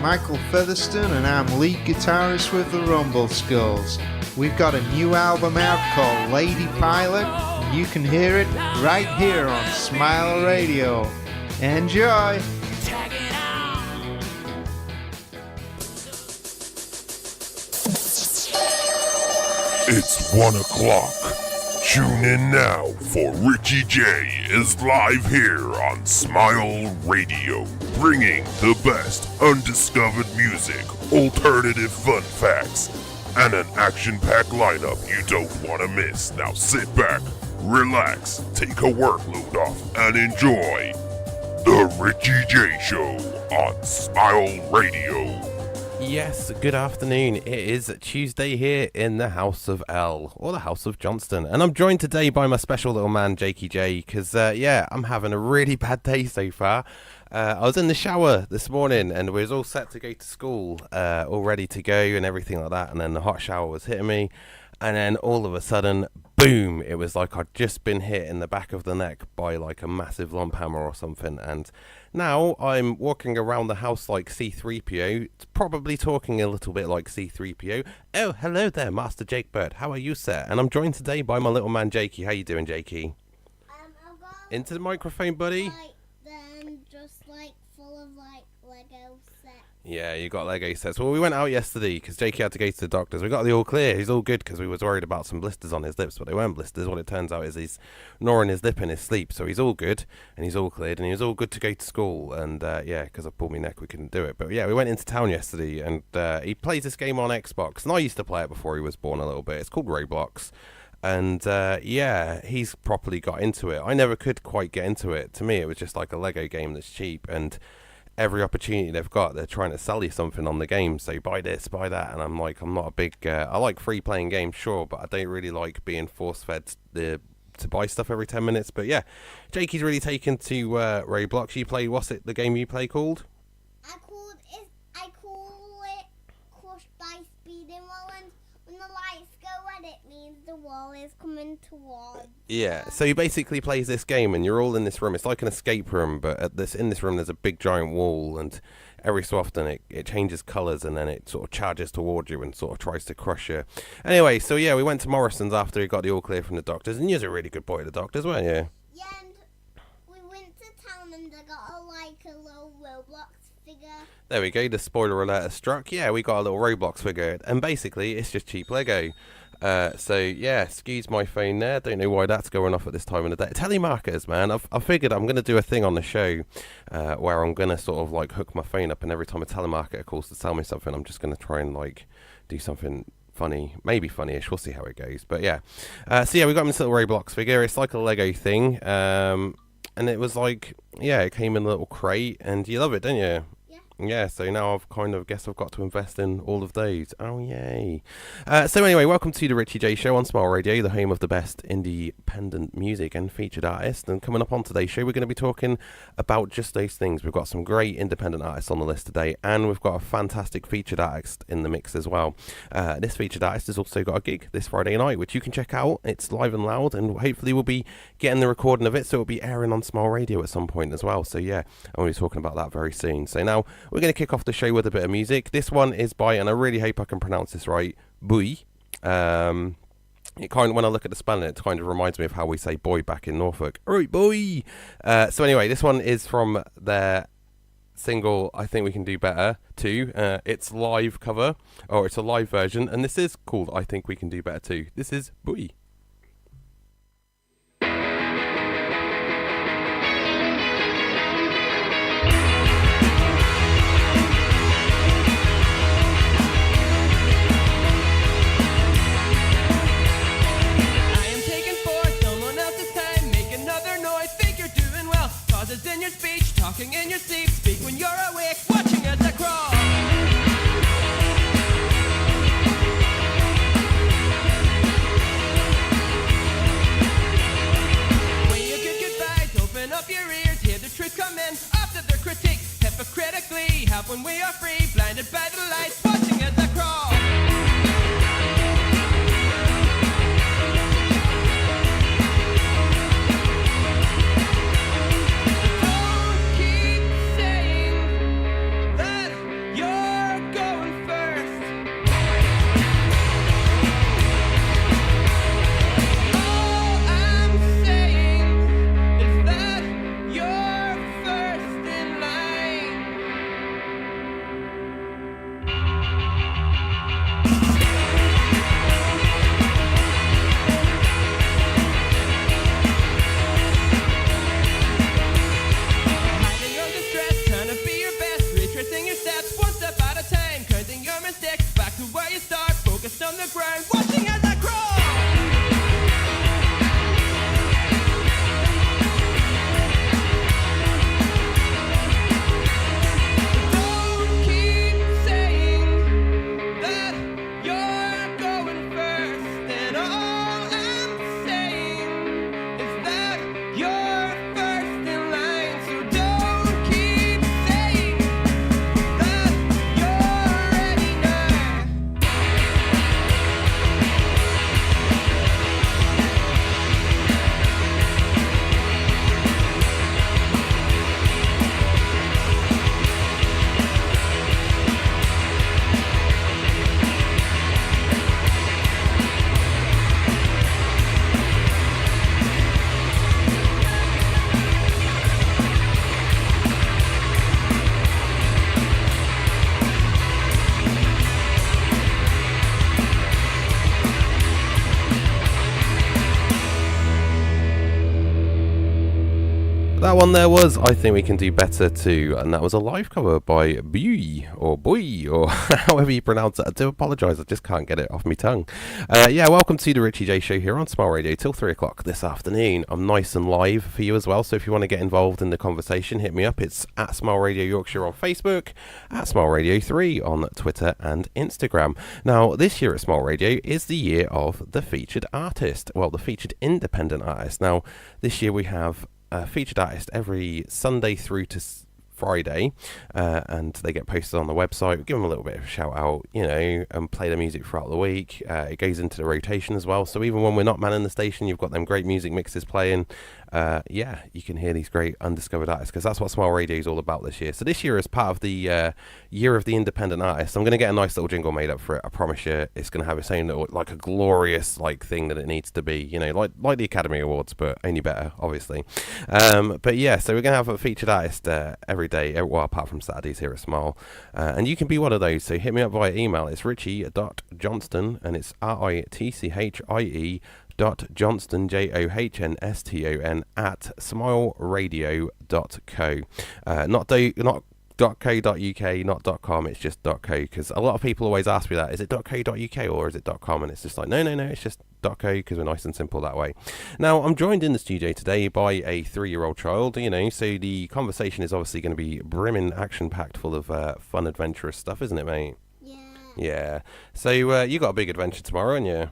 Michael Featherston and I'm lead guitarist with the Rumble Skulls. We've got a new album out called Lady Pilot, and you can hear it right here on Smile Radio. Enjoy! It's 1 o'clock. Tune in now for Ritchie J is live here on Smile Radio, bringing the best undiscovered music, alternative fun facts, and an action-packed lineup you don't want to miss. Now sit back, relax, take a workload off, and enjoy the Ritchie J Show on Smile Radio. Yes, good afternoon. It is Tuesday here in the House of L, or the House of Johnston, and I'm joined today by my special little man, Jakey J, because, I'm having a really bad day so far. I was in the shower this morning, and we was all set to go to school, all ready to go and everything like that, and then the hot shower was hitting me, and then all of a sudden, boom, it was like I'd just been hit in the back of the neck by like a massive lump hammer or something, and now I'm walking around the house like C-3PO, probably talking a little bit like C-3PO. Oh, hello there, Master Jake Bird. How are you, sir? And I'm joined today by my little man, Jakey. How you doing, Jakey? Into the microphone, buddy. Then just full of Lego sets. Yeah, you got Lego sets. Well, we went out yesterday because Jakey had to go to the doctors. We got the all clear. He's all good because we was worried about some blisters on his lips, but they weren't blisters. What it turns out is he's gnawing his lip in his sleep, so he's all good and he's all cleared and he was all good to go to school. And because I pulled my neck, we couldn't do it. But yeah, we went into town yesterday and he plays this game on Xbox, and I used to play it before he was born a little bit. It's called Roblox. And he's properly got into it. I never could quite get into it. To me, it was just like a Lego game that's cheap, and every opportunity they've got, they're trying to sell you something on the game. So buy this, buy that, and I'm not a big. I like free playing games, sure, but I don't really like being force fed to buy stuff every 10 minutes. But yeah, Jakey's really taken to Roblox. You play, what's it? The game you play called? I call it Crushed by Speeding Wall, and when the lights go red, it means the wall is coming towards. Yeah, so he basically plays this game, and you're all in this room. It's like an escape room, but in this room there's a big giant wall, and every so often it changes colours, and then it sort of charges towards you and sort of tries to crush you. Anyway, so yeah, we went to Morrison's after he got the all clear from the doctors, and you're a really good boy at the doctors, weren't you? Yeah, and we went to town and I got a little Roblox figure. There we go, the spoiler alert has struck. Yeah, we got a little Roblox figure, and basically it's just cheap Lego. So yeah, excuse my phone there. Don't know why that's going off at this time of the day. Telemarketers, man. I figured I'm going to do a thing on the show where I'm going to sort of hook my phone up, and every time a telemarketer calls to sell me something, I'm just going to try and do something funny, maybe funny-ish. We'll see how it goes. But yeah, so yeah, we got this little Roblox figure. It's like a Lego thing, and it was it came in a little crate, and you love it, don't you? Yeah, so now I've I've got to invest in all of those. Oh, yay. So anyway, welcome to the Ritchie J Show on Smile Radio, the home of the best independent music and featured artists. And coming up on today's show, we're going to be talking about just those things. We've got some great independent artists on the list today, and we've got a fantastic featured artist in the mix as well. This featured artist has also got a gig this Friday night, which you can check out. It's live and loud, and hopefully we'll be getting the recording of it, so it'll be airing on Smile Radio at some point as well. So yeah, I'm going to be talking about that very soon. So now we're going to kick off the show with a bit of music. This one is by, and I really hope I can pronounce this right, Boy. When I look at the spelling, it kind of reminds me of how we say boy back in Norfolk. All right, boy. So anyway, this one is from their single, I Think We Can Do Better too. It's live cover, or it's a live version, and this is called I Think We Can Do Better Too. This is Boy. In your speech, talking in your sleep, speak when you're awake, watching as I crawl. When you get goodbyes, open up your ears, hear the truth come in, after their critique, hypocritically, help when we are free, blinded by the lights, watching as I crawl. You're That one there was I Think We Can Do Better Too, and that was a live cover by Boy, or however you pronounce it. I do apologise, I just can't get it off my tongue. Welcome to the Ritchie J show here on Smile Radio till 3 o'clock this afternoon. I'm nice and live for you as well, so if you want to get involved in the conversation, hit me up. It's at Smile Radio Yorkshire on Facebook, at Smile Radio 3 on Twitter and Instagram. Now, this year at Smile Radio is the year of the featured artist, well, the featured independent artist. Now, this year we have a featured artist every Sunday through to Friday, and they get posted on the website. We give them a little bit of a shout out, and play the music throughout the week. It goes into the rotation as well, so even when we're not manning the station, you've got them great music mixes playing. You can hear these great undiscovered artists, because that's what Smile Radio is all about this year. So this year, as part of the year of the independent artist, I'm going to get a nice little jingle made up for it. I promise you, it's going to have its own little, like a glorious thing that it needs to be, like the Academy Awards, but only better, obviously. So we're going to have a featured artist every day, well, apart from Saturdays here at Smile, and you can be one of those. So hit me up via email. It's richie.johnston, and it's RITCHIE .johnston, JOHNSTON, at smileradio.co. Not .co.uk, not .com, it's just .co, because a lot of people always ask me that, is it .co.uk or is it .com, and it's just like, no, it's just .co, because we're nice and simple that way. Now, I'm joined in the studio today by a 3-year-old child, so the conversation is obviously going to be brimming action-packed, full of fun, adventurous stuff, isn't it, mate? Yeah. So, you got a big adventure tomorrow, haven't you?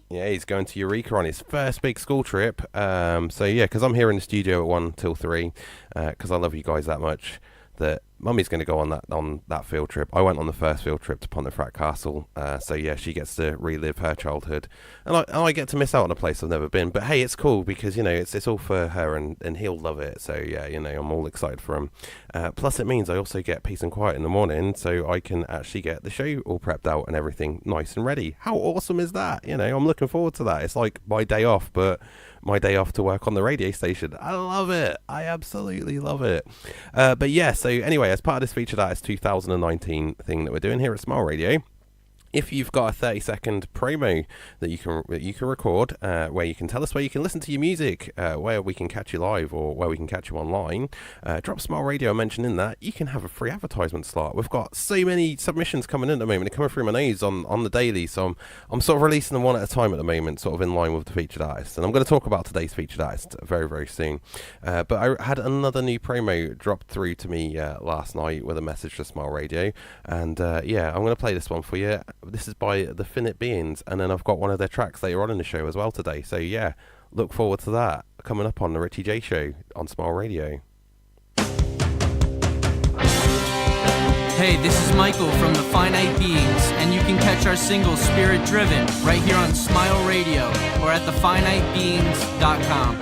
Yeah, he's going to Eureka on his first big school trip. Because I'm here in the studio at 1 till 3, because I love you guys that much, that Mummy's going to go on that field trip. I went on the first field trip to Pontefract Castle, she gets to relive her childhood, and I get to miss out on a place I've never been. But hey, it's cool because it's all for her, and he'll love it. So yeah, I'm all excited for him. Plus, it means I also get peace and quiet in the morning, so I can actually get the show all prepped out and everything nice and ready. How awesome is that? I'm looking forward to that. It's like my day off, but my day off to work on the radio station. I love it. I absolutely love it. So anyway, as part of this featured artist 2019 thing that we're doing here at Smile Radio, if you've got a 30-second promo that you can record, where you can tell us where you can listen to your music, where we can catch you live or where we can catch you online, drop Smile Radio and mention in that, you can have a free advertisement slot. We've got so many submissions coming in at the moment. They're coming through my nose on the daily, so I'm sort of releasing them one at a time at the moment, sort of in line with the featured artist. And I'm going to talk about today's featured artist very, very soon. But I had another new promo dropped through to me last night with a message to Smile Radio. And I'm going to play this one for you. This is by the Finite Beings, and then I've got one of their tracks later on in the show as well today. So yeah, look forward to that coming up on the Ritchie J show on Smile Radio. Hey, this is Michael from the Finite Beings, and you can catch our single Spirit Driven right here on Smile Radio or at thefinitebeings.com.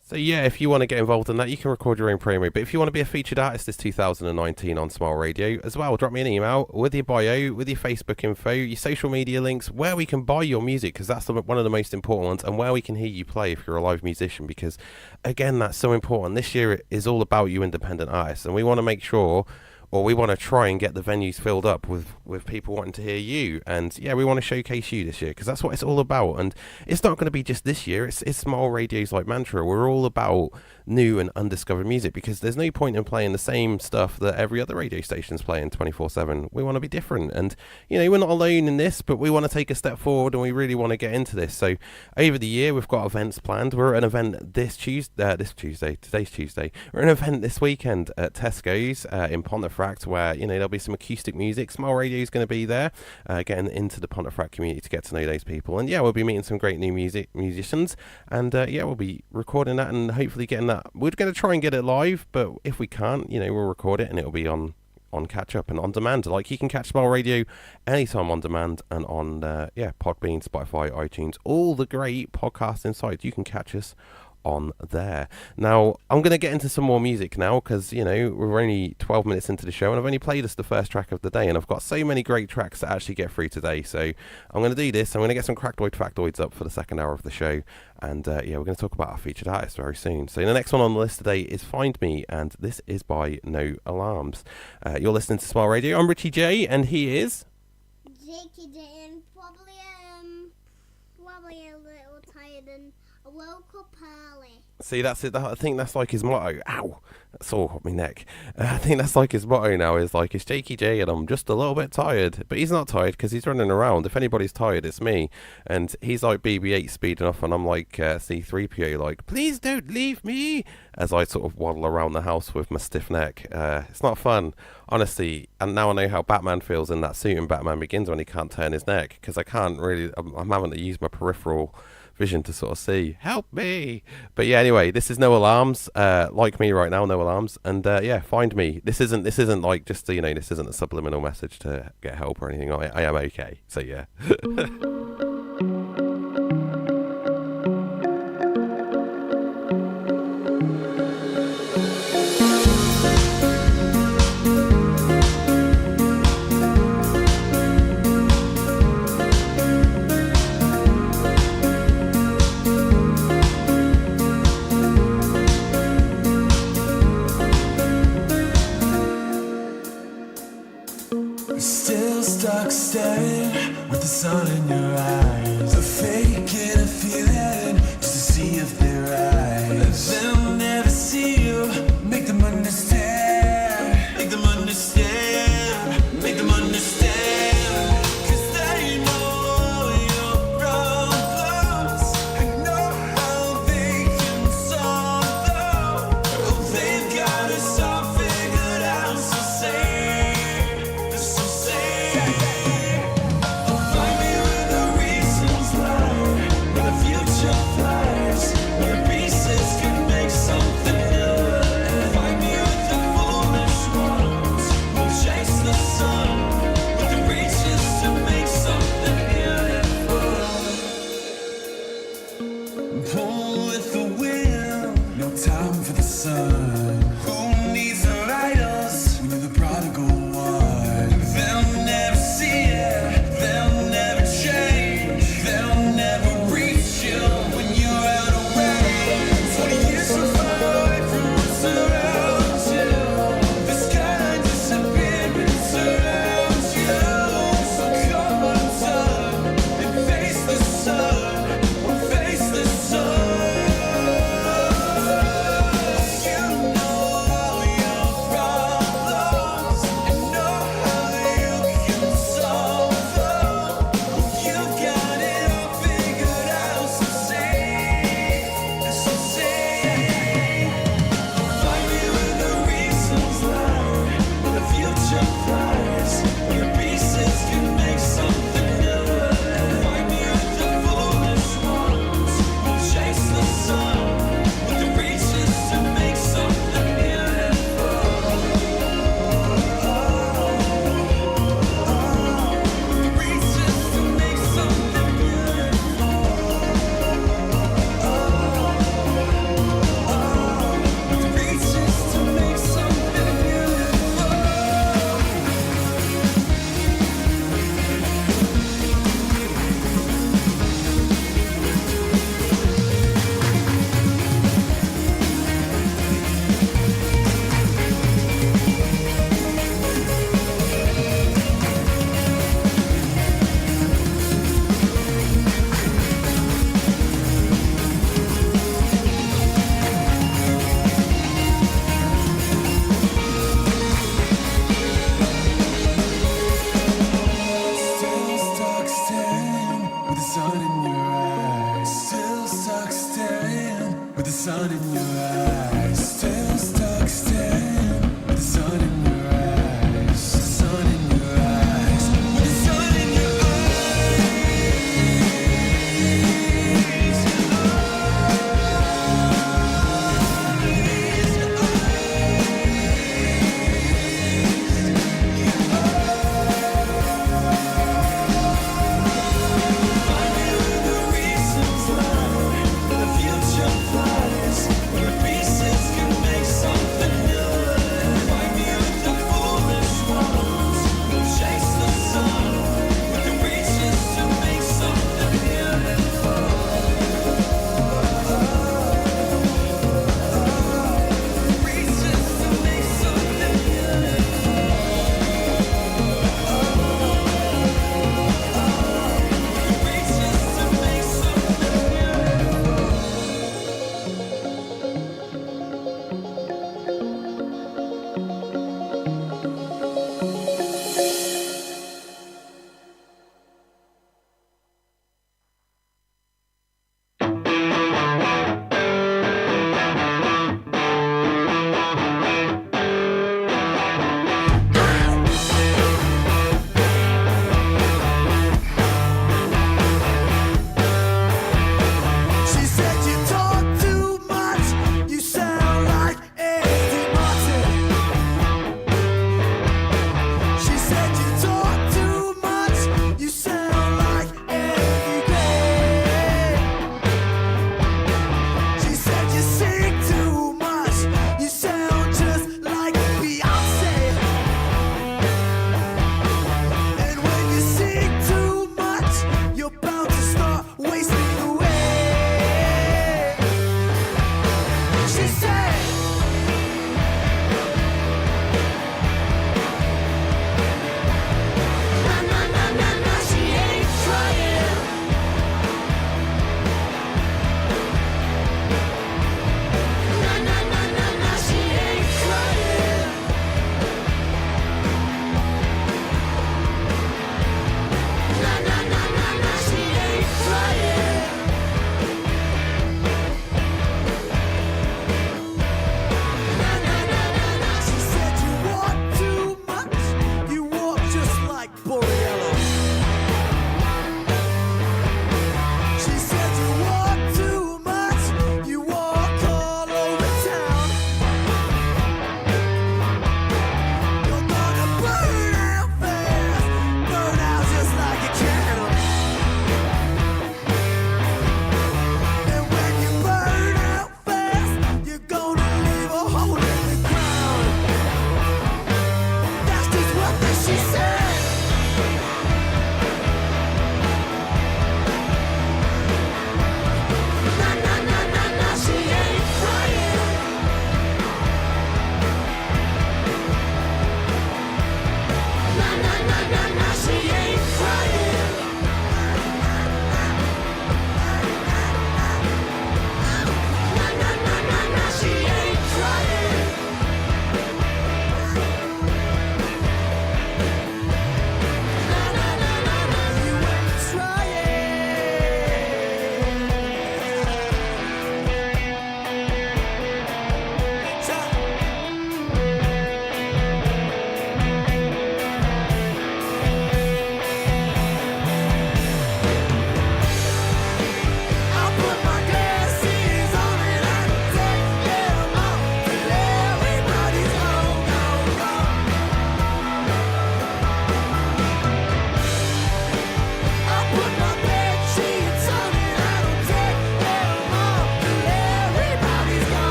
So yeah, if you want to get involved in that, you can record your own promo. But if you want to be a featured artist this 2019 on Smile Radio as well, drop me an email with your bio, with your Facebook info, your social media links, where we can buy your music, because that's one of the most important ones, and where we can hear you play if you're a live musician, because again, that's so important. This year is all about you independent artists, and we want to make sure, or we want to try and get the venues filled up with people wanting to hear you. And yeah, we want to showcase you this year, because that's what it's all about. And it's not going to be just this year. It's Smile Radio's mantra. We're all about new and undiscovered music, because there's no point in playing the same stuff that every other radio station's playing 24/7. We want to be different, and we're not alone in this, but we want to take a step forward, and we really want to get into this. So over the year, we've got events planned. We're at an event today's Tuesday. We're at an event this weekend at Tesco's in Pontefract, where there'll be some acoustic music. Smile Radio is going to be there, getting into the Pontefract community to get to know those people, and we'll be meeting some great new musicians, and we'll be recording that and hopefully getting that. We're going to try and get it live, but if we can't, we'll record it and it'll be on catch up and on demand. Like, you can catch Smile Radio anytime on demand and on Podbean, Spotify, iTunes, all the great podcasting sites. You can catch us on there. Now, I'm going to get into some more music now, because, we're only 12 minutes into the show, and I've only played us the first track of the day, and I've got so many great tracks to actually get through today. So I'm going to do this. I'm going to get some factoids up for the second hour of the show, and we're going to talk about our featured artist very soon. So the next one on the list today is Find Me, and this is by No Alarms. You're listening to Smile Radio. I'm Ritchie J, and he is J.K.J. and probably probably a little tired and I woke up early. See, that's it. I think that's like his motto. Ow, that's all on my neck. I think that's like his motto now. Is like, it's Jakey J, and I'm just a little bit tired. But he's not tired because he's running around. If anybody's tired, it's me. And he's like BB-8 speeding off, and I'm like C-3PO, like, please don't leave me. As I sort of waddle around the house with my stiff neck. It's not fun, honestly. And now I know how Batman feels in that suit in Batman Begins when he can't turn his neck, because I can't really. I'm having to use my peripheral vision to sort of see, help me. But yeah, anyway, this is No Alarms, like me right now, No Alarms, and yeah, find me. This isn't like just, this isn't a subliminal message to get help or anything. I am okay, so yeah. Still stuck staring with the sun in your eyes, a faking a feeling just to see if they're right. They'll never see you, make them understand, make them understand, make them understand. 'Cause they know your problems and know how they can solve them. Oh, they've got us all figured out, so say. Pieces can make some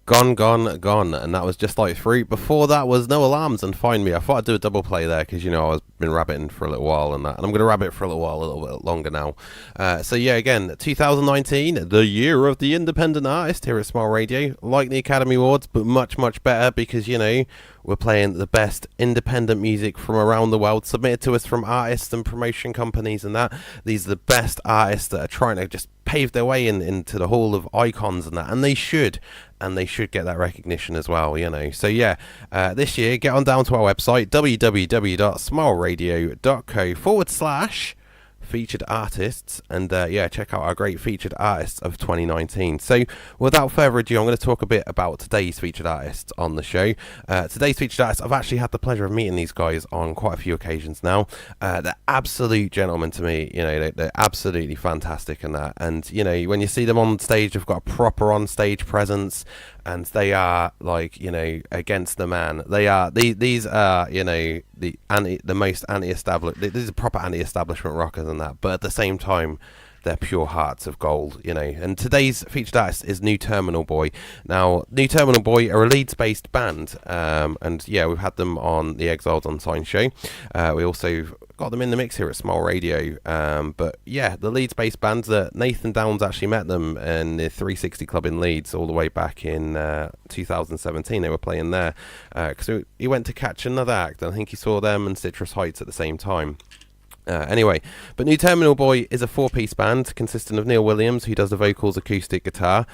Gone, Gone, Gone, and that was Just Like Fruit. Before that was No Alarms and Find Me. I thought I'd do a double play there because, you know, I've been rabbiting for a little while and that, and I'm going to rabbit for a little bit longer now. So yeah, again, 2019, the year of the independent artist here at Smile Radio. Like the Academy Awards, but much, much better because, you know, we're playing the best independent music from around the world, submitted to us from artists and promotion companies and that. These are the best artists that are trying to just pave their way into the hall of icons and that, and they should get that recognition as well, you know. So yeah, this year, get on down to our website, www.smileradio.co/ featured artists, and yeah, check out our great featured artists of 2019. So without further ado, I'm going to talk a bit about today's featured artists on the show. Today's featured artists, I've actually had the pleasure of meeting these guys on quite a few occasions now. They're absolute gentlemen to me, you know. They're absolutely fantastic and that, and you know, when you see them on stage, they've got a proper on stage presence, and they are, like, you know, against the man. They are these are, you know, the most anti-establishment. These are proper anti-establishment rockers and that, but at the same time, they're pure hearts of gold, you know. And today's featured artist is New Terminal Boy. Now, New Terminal Boy are a Leeds-based band, and yeah, we've had them on the Exiled Unsigned show. We also got them in the mix here at Smile Radio. But yeah, the Leeds-based band, that Nathan Downs actually met them in the 360 Club in Leeds all the way back in 2017. They were playing there because he went to catch another act, and I think he saw them and Citrus Heights at the same time. Anyway, but New Terminal Boy is a four-piece band consisting of Neil Williams, who does the vocals, acoustic guitar,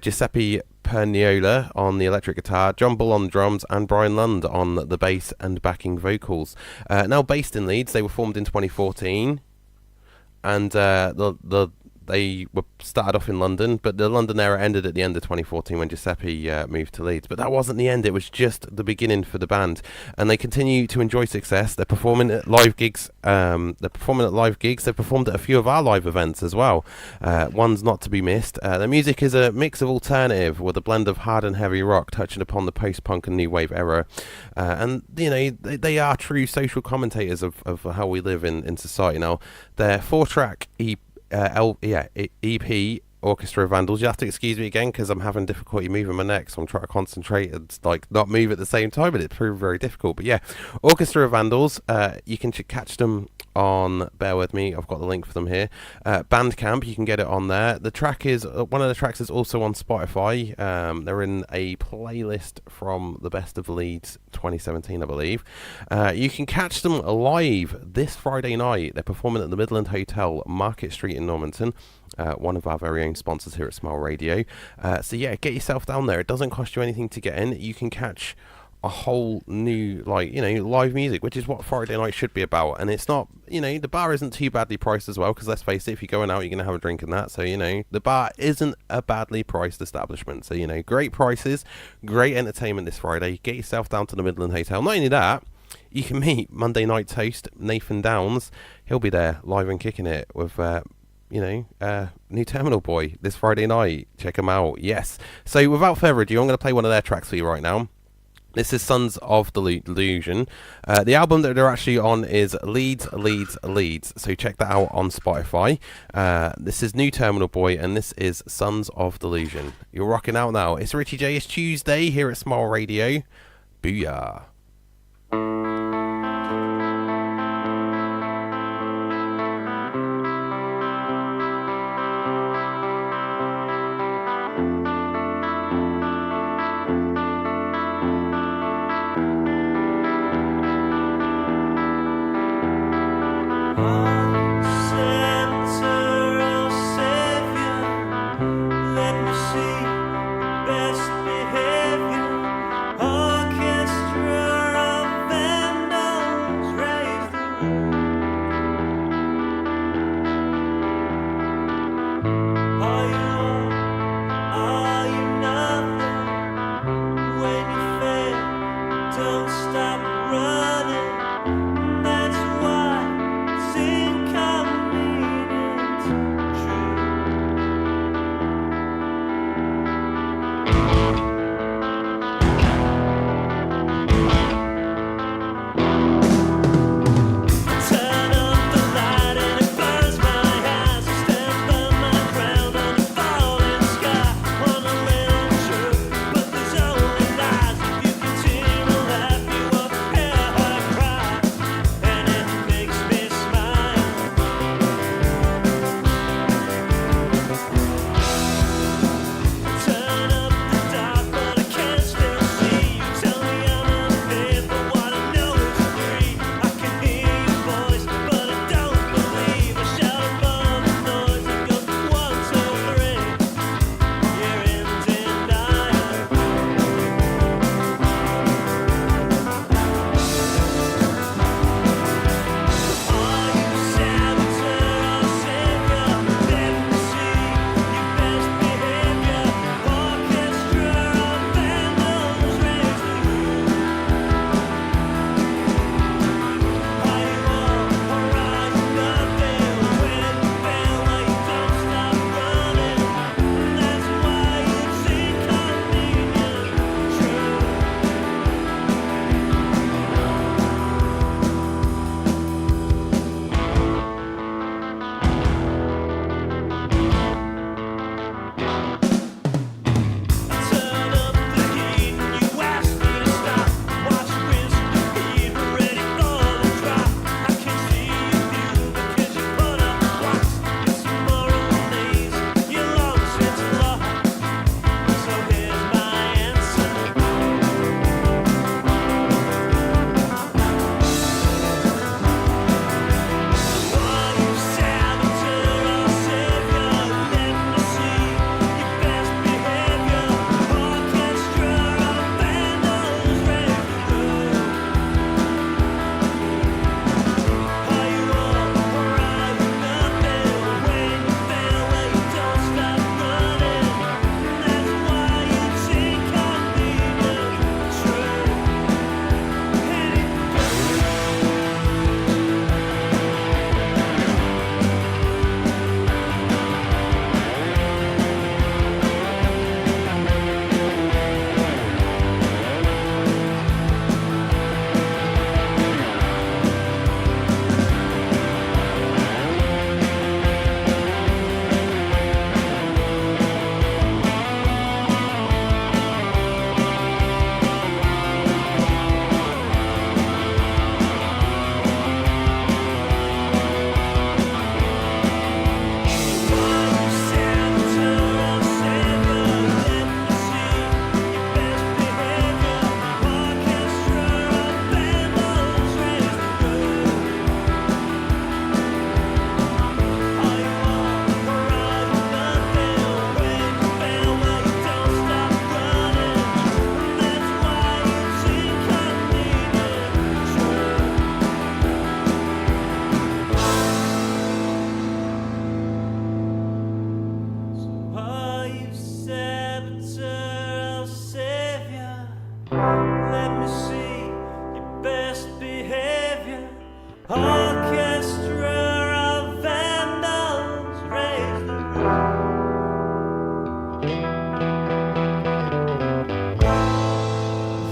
Giuseppe Perniola on the electric guitar, John Bull on the drums, and Brian Lund on the bass and backing vocals. Now based in Leeds, they were formed in 2014, and they were started off in London, but the London era ended at the end of 2014 when Giuseppe moved to Leeds. But that wasn't the end, it was just the beginning for the band. And they continue to enjoy success. They're performing at live gigs. They've performed at a few of our live events as well. One's not to be missed. Their music is a mix of alternative with a blend of hard and heavy rock, touching upon the post-punk and new wave era. And, you know, they are true social commentators of how we live in society now. Their 4-track EP, Orchestra of Vandals. You have to excuse me again because I'm having difficulty moving my neck, so I'm trying to concentrate and like not move at the same time, but it proved very difficult. But yeah, Orchestra of Vandals, you can catch them on, bear with me, I've got the link for them here, Bandcamp. You can get it on there. The track is one of the tracks is also on Spotify. They're in a playlist from the Best of Leeds 2017, I believe. You can catch them live this Friday night. They're performing at the Midland Hotel, Market Street in Normanton. One of our very own sponsors here at Smile Radio. So yeah, get yourself down there. It doesn't cost you anything to get in. You can catch a whole new, like, you know, live music, which is what Friday night should be about. And it's not, you know, the bar isn't too badly priced as well, because let's face it, if you're going out, you're going to have a drink and that. So, you know, the bar isn't a badly priced establishment. So, you know, great prices, great entertainment this Friday. Get yourself down to the Midland Hotel. Not only that, you can meet Monday night's host, Nathan Downs. He'll be there live and kicking it with you know, New Terminal Boy this Friday night. Check them out. Yes. So without further ado, I'm going to play one of their tracks for you right now. This is Sons of Delusion. The album that they're actually on is Leeds. So check that out on Spotify. This is New Terminal Boy, and this is Sons of Delusion. You're rocking out now. It's Ritchie J. It's Tuesday here at Smile Radio. Booyah. Best behavior, orchestra.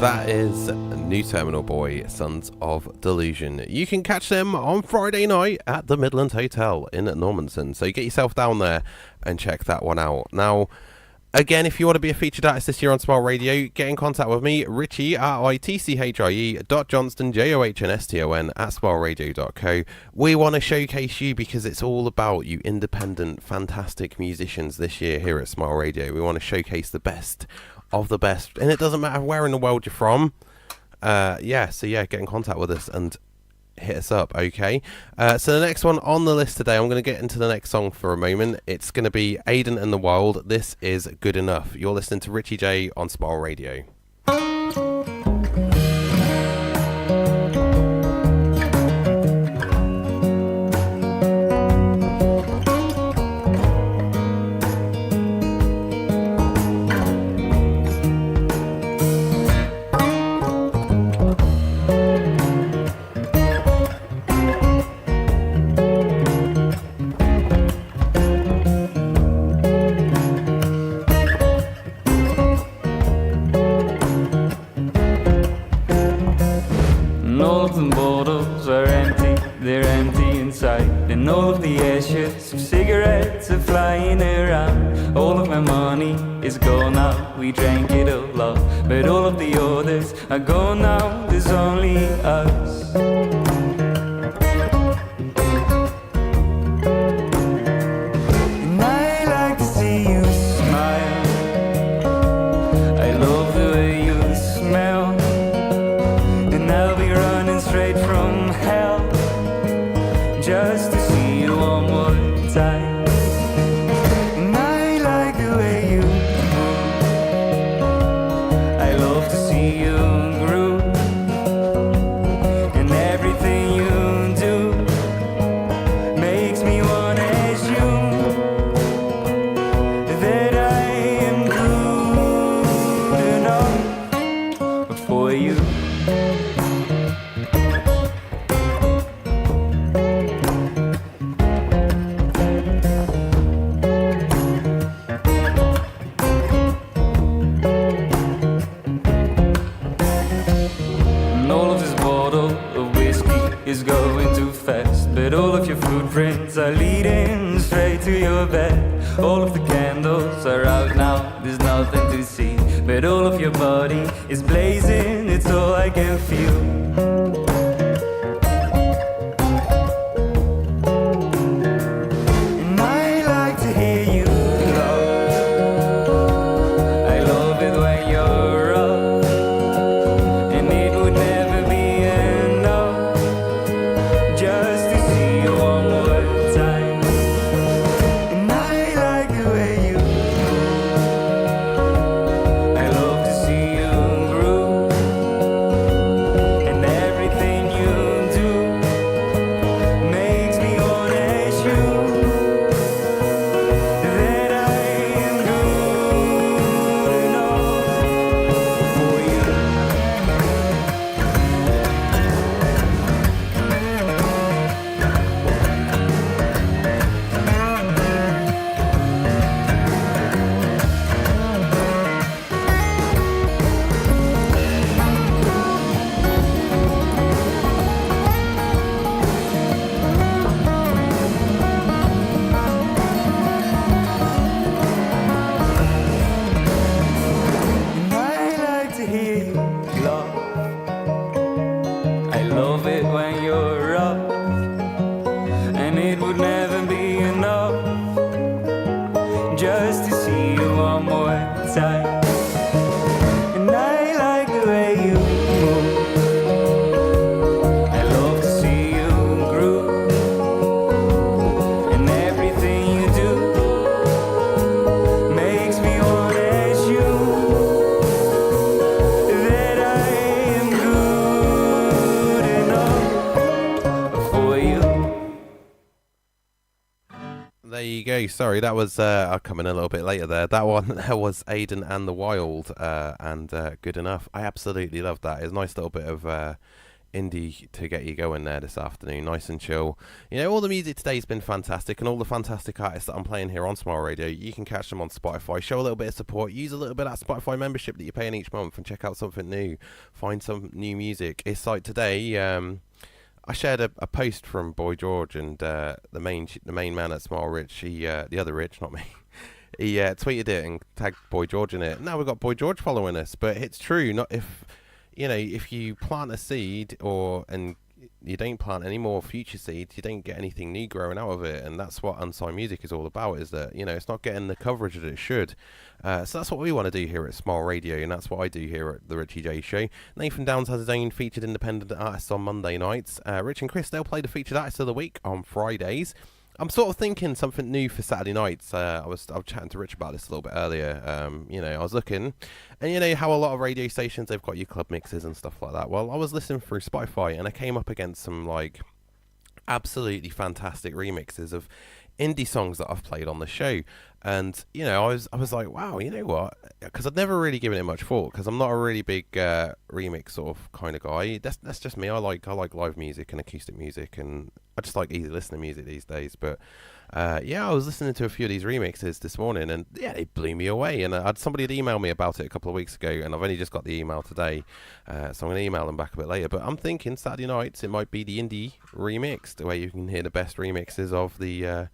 That is New Terminal Boy, Sons of Delusion. You can catch them on Friday night at the Midland Hotel in Normanton. So you get yourself down there and check that one out. Now, again, if you want to be a featured artist this year on Smile Radio, get in contact with me, Ritchie, RITCHIE.Johnston, JOHNSTON @smileradio.co. We want to showcase you because it's all about you independent, fantastic musicians this year here at Smile Radio. We want to showcase the best of the best, and it doesn't matter where in the world you're from. So get in contact with us and hit us up, okay? So the next one on the list today, I'm going to get into the next song for a moment. It's going to be Aidan and the Wild. This is Good Enough. You're listening to Ritchie J on Smile Radio. And all of the ashes of cigarettes are flying around. All of my money is gone now, we drank it all up. But all of the others are gone now, there's only us. And I like to see you smile, I love the way you smell. And I'll be running straight from hell just to see you one more time. And I like the way you move, I love to see you groove. And everything you do makes me wanna assume that I am good enough for you. Going too fast, but all of your footprints are leading straight to your bed. All of the candles are out now, there's nothing to see, but all of your body is blazing, it's all I can feel. Sorry, that was I'll come in a little bit later there. That one there was Aidan and the Wild and Good Enough. I absolutely love that. It's a nice little bit of indie to get you going there this afternoon, nice and chill. You know, all the music today's been fantastic, and all the fantastic artists that I'm playing here on Smile Radio, you can catch them on Spotify. Show a little bit of support, use a little bit of that Spotify membership that you're paying each month, and check out something new, find some new music. It's like today, I shared a post from Boy George, and the main man at Smile Rich, the other Rich, not me. He tweeted it and tagged Boy George in it. Now we've got Boy George following us, but it's true. Not if you plant a seed and you don't plant any more future seeds, you don't get anything new growing out of it. And that's what unsigned music is all about, is that, you know, it's not getting the coverage that it should. So that's what we want to do here at Smile Radio, and that's what I do here at the Ritchie J Show. Nathan Downs has his own featured independent artists on Monday nights. Rich and Chris, they'll play the featured artist of the week on Fridays. I'm sort of thinking something new for Saturday nights. I was chatting to Rich about this a little bit earlier. You know, I was looking, and you know how a lot of radio stations, they've got your club mixes and stuff like that. Well, I was listening through Spotify, and I came up against some like absolutely fantastic remixes of indie songs that I've played on the show. And you know, I was like, wow, you know what, because I'd never really given it much thought, because I'm not a really big remix sort of kind of guy. That's just me. I like live music and acoustic music, and I just like easy listening music these days. But yeah, I was listening to a few of these remixes this morning, and yeah, they blew me away. And somebody had emailed me about it a couple of weeks ago, and I've only just got the email today, so I'm going to email them back a bit later. But I'm thinking Saturday nights it might be the indie remix, where you can hear the best remixes of the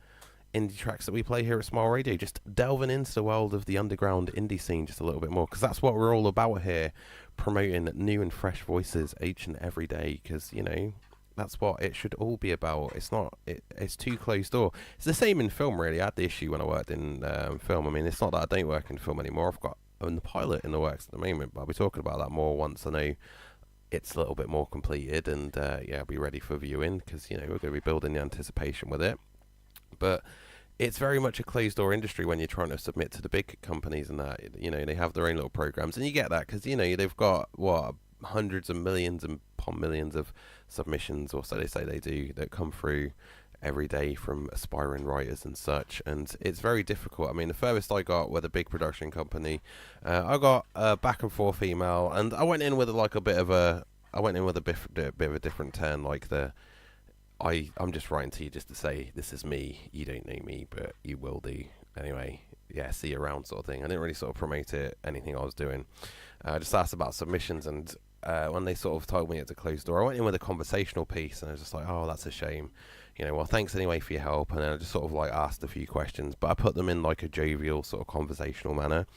indie tracks that we play here at Smile Radio, just delving into the world of the underground indie scene just a little bit more, because that's what we're all about here, promoting new and fresh voices each and every day, because, you know, that's what it should all be about. It's too closed door. It's the same in film, really. I had the issue when I worked in film. I mean, it's not that I don't work in film anymore. I've got the pilot in the works at the moment, but I'll be talking about that more once I know it's a little bit more completed, and yeah, I'll be ready for viewing, because, you know, we're going to be building the anticipation with it. But it's very much a closed door industry when you're trying to submit to the big companies, and that, you know, they have their own little programs, and you get that because, you know, they've got hundreds of millions and upon millions of submissions, or so they say they do, that come through every day from aspiring writers and such, and it's very difficult. I mean, the furthest I got with a big production company, I got a back and forth email, and I went in with a bit of a different turn, like I'm just writing to you just to say, this is me, you don't know me, but you will do. Anyway, yeah, see you around sort of thing. I didn't really sort of promote anything I was doing. I just asked about submissions, and when they sort of told me it's a closed door, I went in with a conversational piece, and I was just like, oh, that's a shame. You know, well, thanks anyway for your help. And then I just sort of like asked a few questions, but I put them in like a jovial sort of conversational manner.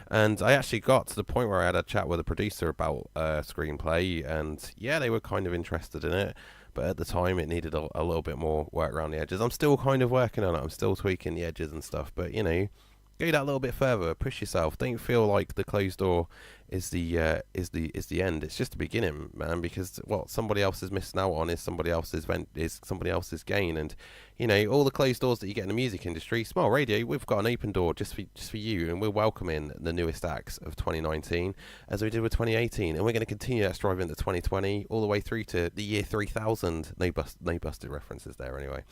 And I actually got to the point where I had a chat with a producer about screenplay, and yeah, they were kind of interested in it. But at the time, it needed a little bit more work around the edges. I'm still kind of working on it. I'm still tweaking the edges and stuff. But, you know, go that little bit further. Push yourself. Don't feel like the closed door is the end. It's just the beginning, man. Because what somebody else is missing out on is somebody else's gain. And you know, all the closed doors that you get in the music industry, Smile Radio, we've got an open door just for you, and we're welcoming the newest acts of 2019 as we did with 2018, and we're going to continue that strive into 2020 all the way through to the year 3000. No busted references there anyway.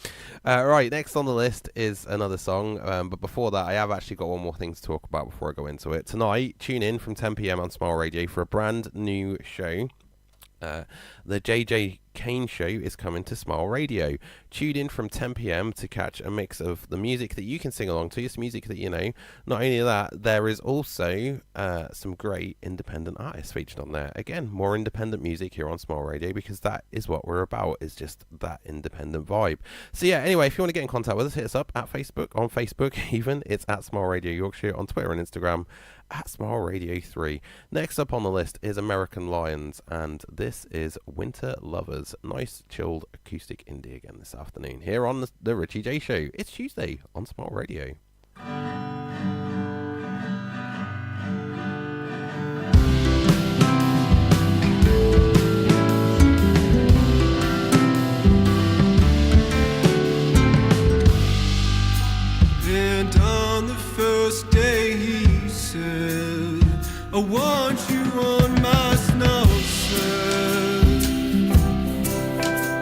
Right, next on the list is another song, but before that I have actually got one more thing to talk about before I go into it. Tonight, tune in from 10 PM on Smile Radio for a brand new show. The JJ Kane Show is coming to Smile Radio. Tune in from 10 PM to catch a mix of the music that you can sing along to. It's music that you know. Not only that, there is also some great independent artists featured on there. Again, more independent music here on Smile Radio, because that is what we're about, is just that independent vibe. So yeah, anyway, if you want to get in contact with us, hit us up at Facebook, on Facebook even, it's at Smile Radio Yorkshire, on Twitter and Instagram, at Smile Radio 3. Next up on the list is American Lions, and this is Winter Lovers. Nice chilled acoustic indie again this afternoon here on the Ritchie J Show. It's Tuesday on Smile Radio. And on the first day he said, I want you on my snow set.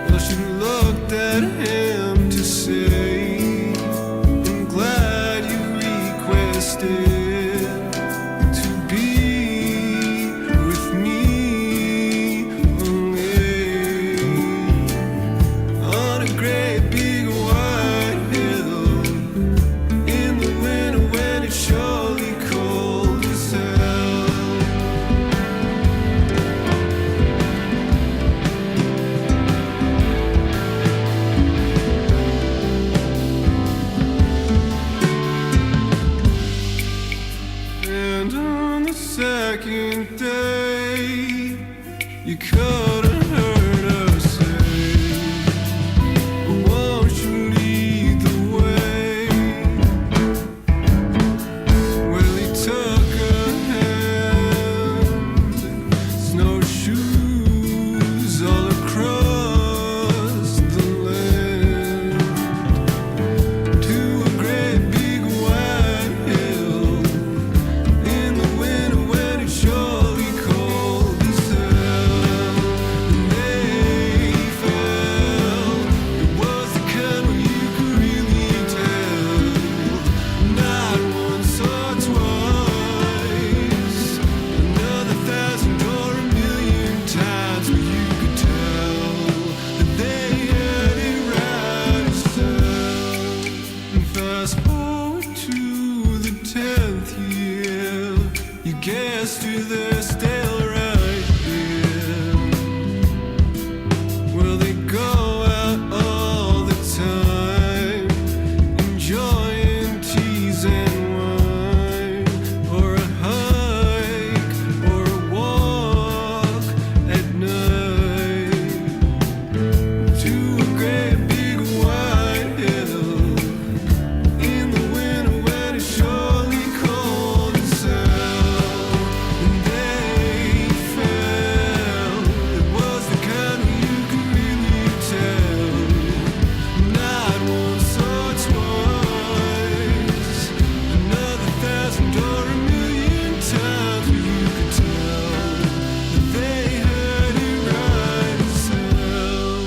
Well, she looked at him to say, I'm glad you requested to be with me only. second day. You could have heard her say, won't you lead the way? Well, he took her hand, snowshoes all across the land, to a great big white hill in the winter when it surely cold as hell. And they fell. It was the kind where you could really tell, not once or twice, another thousand or a million times, but you could tell that they had it right as hell. And fast forward to the 10th year, you guessed who they're still right here. Well, they go out all the time, enjoying teas and wine, or a hike, or a walk at night, to a great big white hill in the winter when it's surely cold as hell. And they fell. It was the kind where you could really tell, not once or twice, another thousand or a million times, but you could tell that they had it right as hell.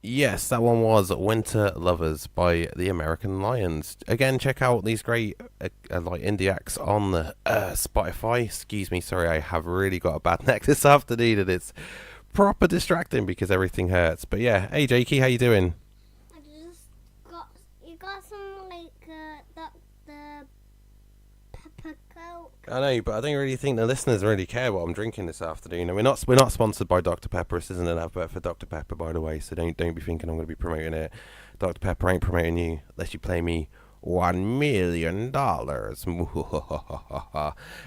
Yes, that one was Winter Lovers by the American Lions. Again, check out these great like indie acts on the Spotify. Excuse me, sorry, I have really got a bad neck this afternoon and it's proper distracting because everything hurts. But yeah, hey Jakey, how you doing? I just got some like the pepper coke. I know, but I don't really think the listeners really care what I'm drinking this afternoon. And we're not sponsored by Dr. Pepper. This isn't an advert for Dr. Pepper, by the way. So don't be thinking I'm going to be promoting it. Dr. Pepper ain't promoting you unless you play me $1 million.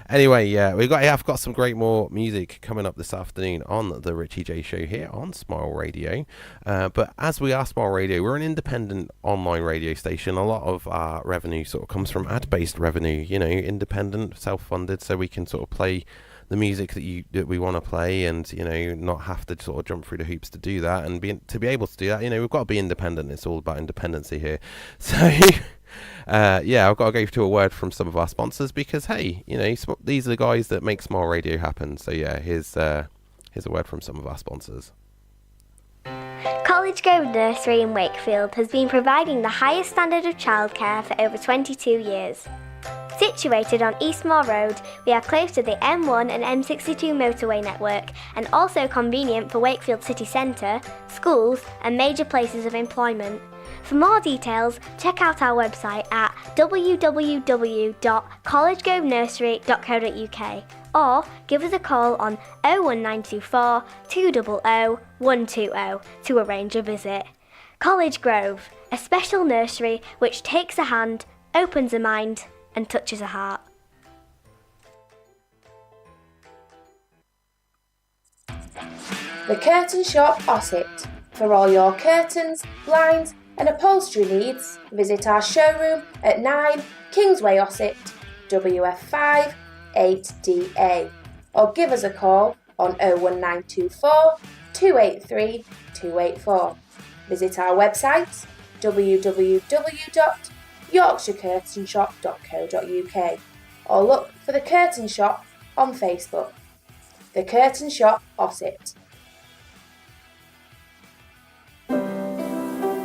Anyway, yeah, I've got some great more music coming up this afternoon on the Ritchie J show here on Smile Radio. But as we are Smile Radio, we're an independent online radio station. A lot of our revenue sort of comes from ad-based revenue, you know, independent, self-funded, so we can sort of play the music that we want to play, and you know, not have to sort of jump through the hoops to do that, and to be able to do that, you know, we've got to be independent. It's all about independency here. So yeah, I've got to go to a word from some of our sponsors because hey, you know, these are the guys that make Smile Radio happen. So yeah, here's a word from some of our sponsors. College Grove Nursery in Wakefield has been providing the highest standard of childcare for over 22 years. Situated on Eastmoor Road, we are close to the M1 and M62 motorway network and also convenient for Wakefield city centre, schools and major places of employment. For more details, check out our website at www.collegegrovenursery.co.uk or give us a call on 01924 200 120 to arrange a visit. College Grove, a special nursery which takes a hand, opens a mind and touches a heart. The Curtain Shop Ossett. For all your curtains, blinds and upholstery needs, visit our showroom at 9 Kingsway Ossett, WF5 8DA, or give us a call on 01924 283 284. Visit our website www.yorkshirecurtainshop.co.uk or look for The Curtain Shop on Facebook. The Curtain Shop Ossett.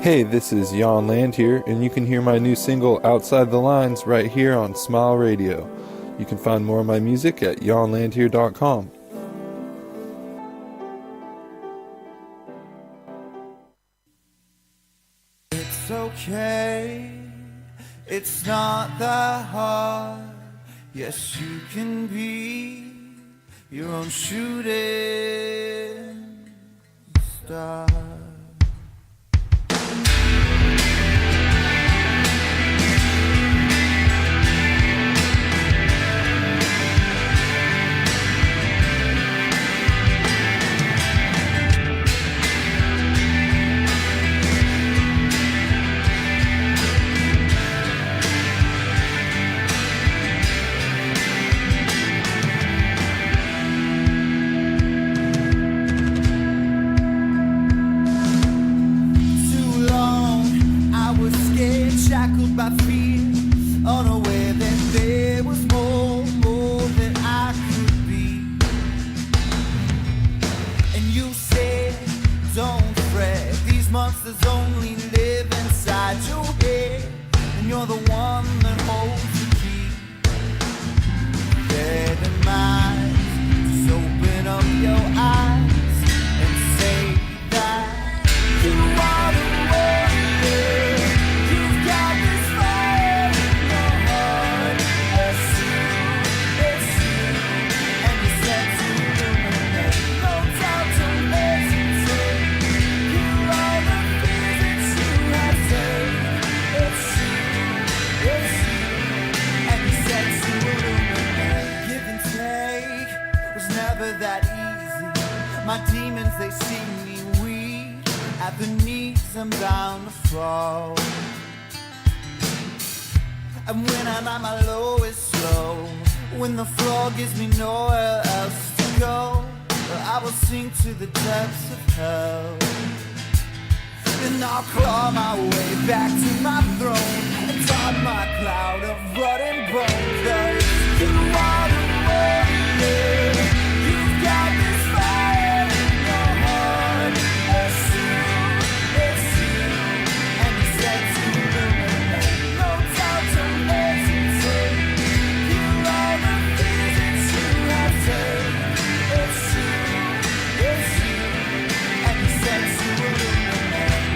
Hey, this is Jan Land here, and you can hear my new single Outside the Lines right here on Smile Radio. You can find more of my music at janlandhere.com. It's okay, it's not that hard. Yes, you can be your own shooting star. by fear, unaware that there was more that I could be. And you said, don't fret, these monsters only live inside your head, and you're the one that holds the key. Dead in mind, just open up your eyes and say that you are the warrior. You've got this fire in your heart. It's you, and you set to illuminate. No doubt, don't hesitate. You're all the fears that you have saved. It's you, and you set to illuminate. Give and take was never that easy. My demons, they see me weak. At the knees, I'm bound to fall. And when I'm at my lowest low, when the floor gives me nowhere else to go, I will sink to the depths of hell. And I'll claw my way back to my throne and top my cloud of blood and bones. 'Cause you are the warrior. You've got this fire in your heart. It's you, and you said to illuminate. No doubt, don't hesitate. You're all the fears that you have saved. It's you, and you said to illuminate.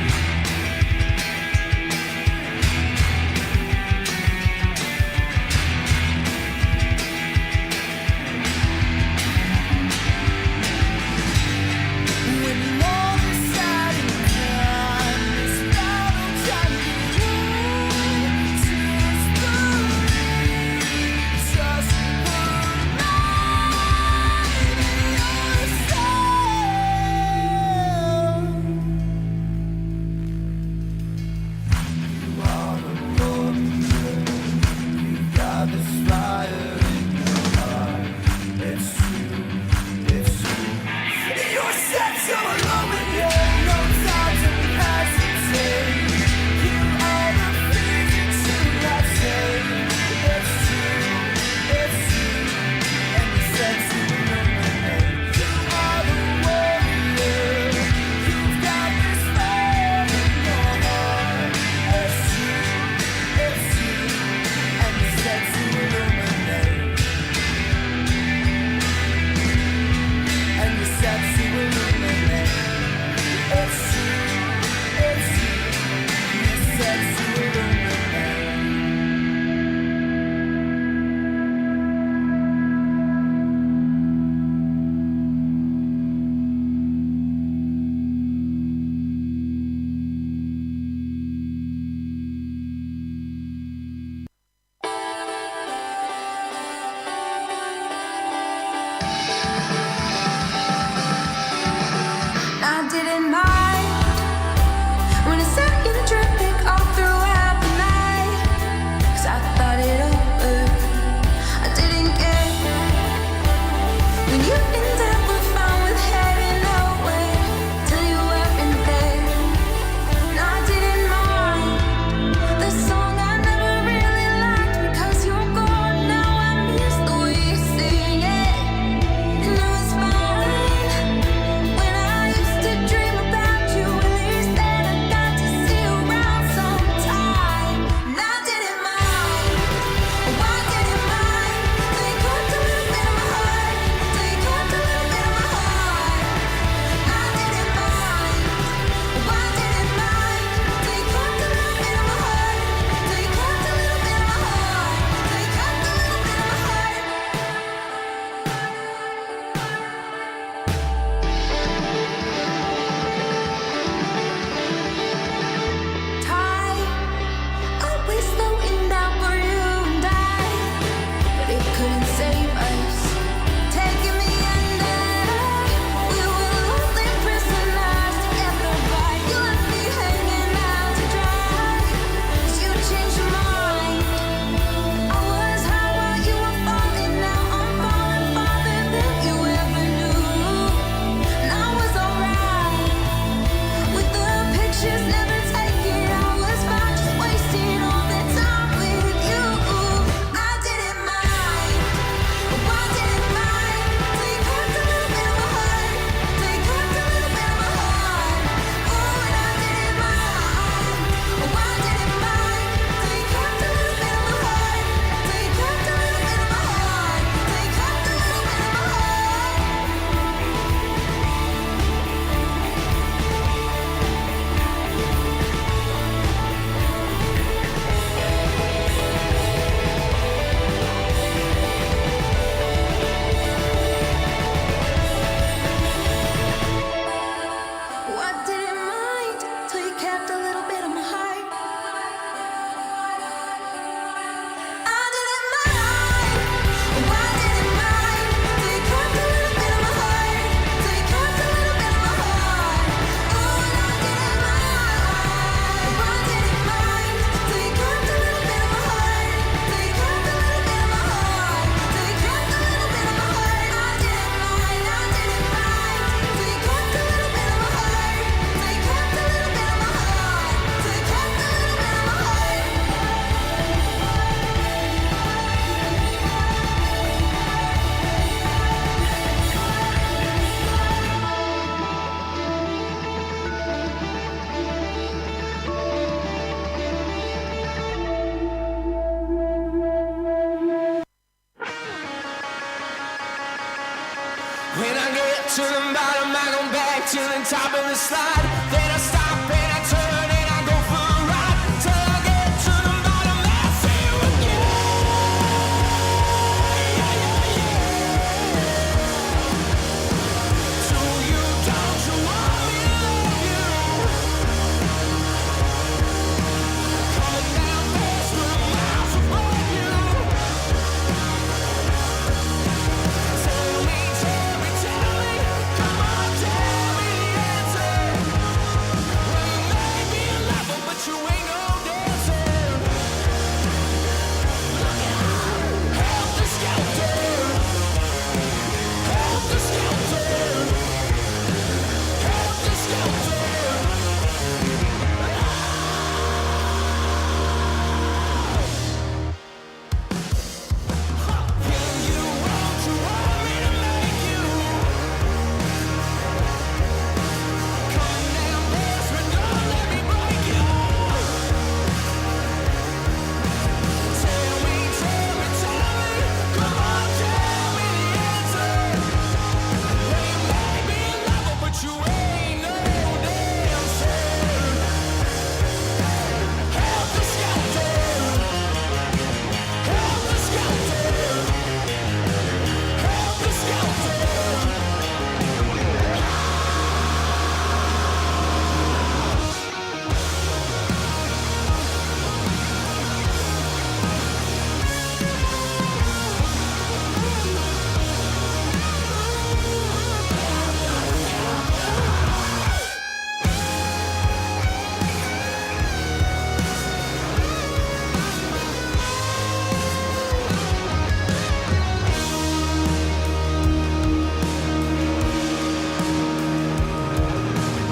to the bottom, I go back to the top of the slide. Then I stop and I turn and I go for a ride till I get to the bottom and I see you again. So you don't you want me to love you? Coming down fast with a miles above you. Tell me, come on, tell me the answer. Well, you may be a lover, but you ain't no dancer. Look out, help the skelter. Help the skelter. Help the skelter. You want me to make you come down, best friend, don't let me break you. Tell me, come on, tell me the answer. Well, you may be a lover, but you ain't no dancer. Help the skelter. Help the skelter. Help the skelter.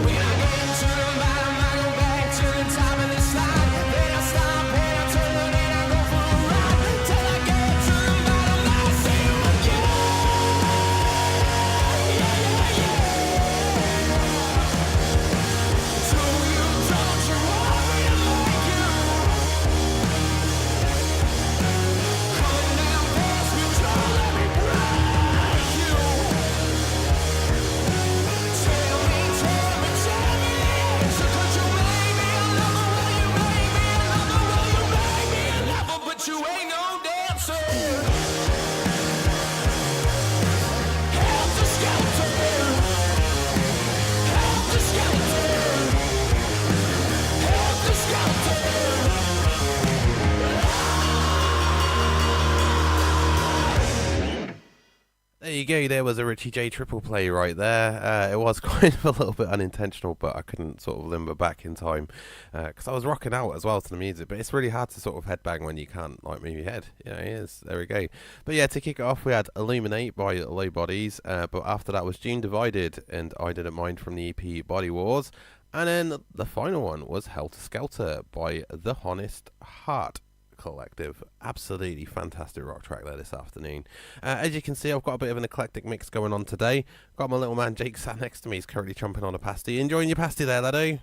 When I get to the bottom, I go back to the top of the slide. Then I stop and I turn and I go for a ride till I get to the bottom. I see you again. So you don't you want me to make you come down fast, but don't let me break you. Tell me the answer. Could you make me a lover? Will you make me a lover? Will you make me a lover? But you ain't no dancer. Help the skelter. Help the skelter. Help the skelter. There you go, there was a Ritchie J triple play right there. It was kind of a little bit unintentional, but I couldn't sort of limber back in time because I was rocking out as well to the music, but it's really hard to sort of headbang when you can't like move your head. Yeah, it is. There we go. But yeah, to kick it off, we had Illuminate by Low Bodies, but after that was June Divided and I Didn't Mind from the EP Body Wars, and then the final one was Helter Skelter by The Honest Heart Collective. Absolutely fantastic rock track there this afternoon. As you can see, I've got a bit of an eclectic mix going on today. Got my little man Jake sat next to me. He's currently chomping on a pasty. Enjoying your pasty there, laddie?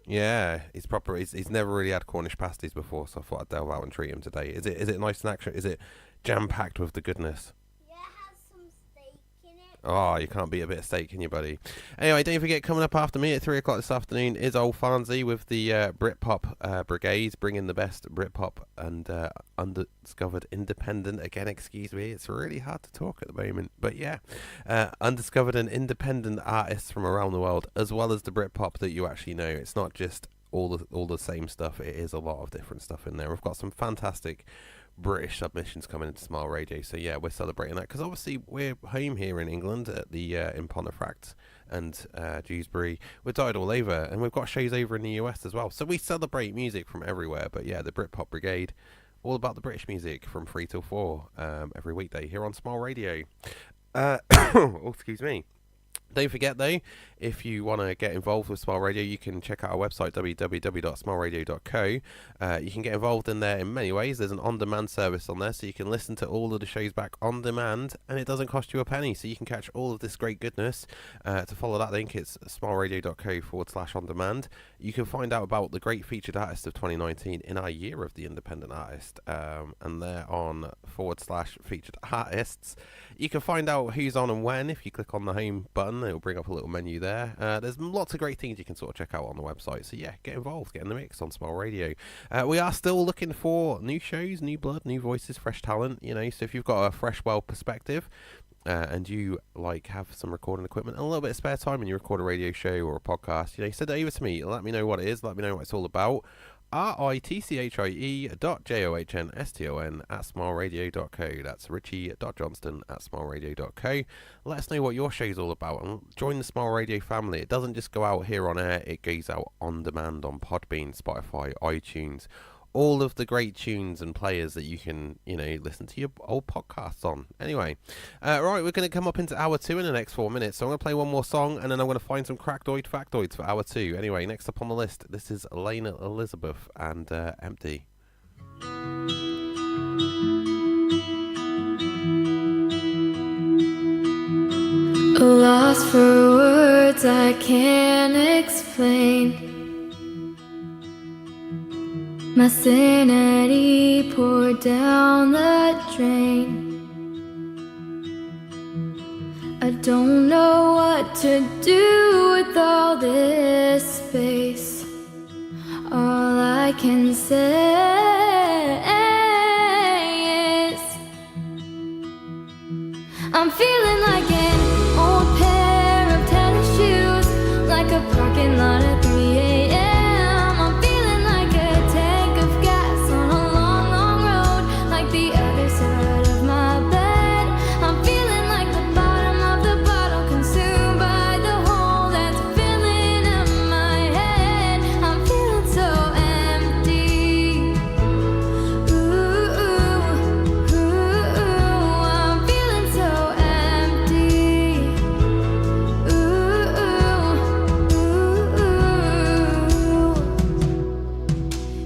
Yeah, he's proper. He's never really had Cornish pasties before, so I thought I'd delve out and treat him today. Is it nice and action? Is it jam packed with the goodness? Yeah, it has some steak in it. Oh, you can't beat a bit of steak, can you, buddy? Anyway, don't forget, coming up after me at 3 o'clock this afternoon is old Farnsey with the Britpop Brigade, bringing the best Britpop and undiscovered independent. Again, excuse me, it's really hard to talk at the moment. But yeah, undiscovered and independent artists from around the world, as well as the Britpop that you actually know. It's not just all the same stuff. It is a lot of different stuff in there. We've got some fantastic British submissions coming into Smile Radio, so yeah, we're celebrating that because obviously we're home here in England at the in Pontefract and Dewsbury. We're dotted all over, and we've got shows over in the US as well, so we celebrate music from everywhere. But yeah, the Britpop Brigade, all about the British music from 3 till 4 every weekday here on Smile Radio. Oh, excuse me. Don't forget, though, if you want to get involved with Smile Radio, you can check out our website, www.smileradio.co. You can get involved in there in many ways. There's an on-demand service on there, so you can listen to all of the shows back on demand, and it doesn't cost you a penny, so you can catch all of this great goodness. To follow that link, it's smileradio.co/on-demand. You can find out about the great featured artists of 2019 in our year of the independent artist, and they're on /featured artists. You can find out who's on and when if you click on the home button button. It'll bring up a little menu there. There's lots of great things you can sort of check out on the website. So yeah, get involved, get in the mix on Smile Radio. We are still looking for new shows, new blood, new voices, fresh talent. You know, so if you've got a fresh, well perspective, and you like have some recording equipment and a little bit of spare time and you record a radio show or a podcast, you know, send it over to me. Let me know what it is. Let me know what it's all about. ritchie.johnston at smileradio.co. That's ritchie.johnston at smileradio.co. Let us know what your show's all about and join the Smile Radio family. It doesn't just go out here on air, it goes out on demand on Podbean, Spotify, iTunes, all of the great tunes and players that you can, you know, listen to your old podcasts on. Anyway, right, we're going to come up into hour 2 in the next 4 minutes. So I'm going to play one more song and then I'm going to find some crackdoid factoids for hour 2. Anyway, next up on the list, this is Layne Elizabeth and Empty. Lost for words I can't explain. My sanity poured down the drain. I don't know what to do with all this space. All I can say is I'm feeling like an old pair of tennis shoes, like a parking lot at 3 a.m. I'm feeling like a tank of gas on a long, long road, like the other side of my bed. I'm feeling like the bottom of the bottle, consumed by the hole that's filling up my head. I'm feeling so empty. Ooh, ooh, ooh, I'm feeling so empty. Ooh, ooh, ooh.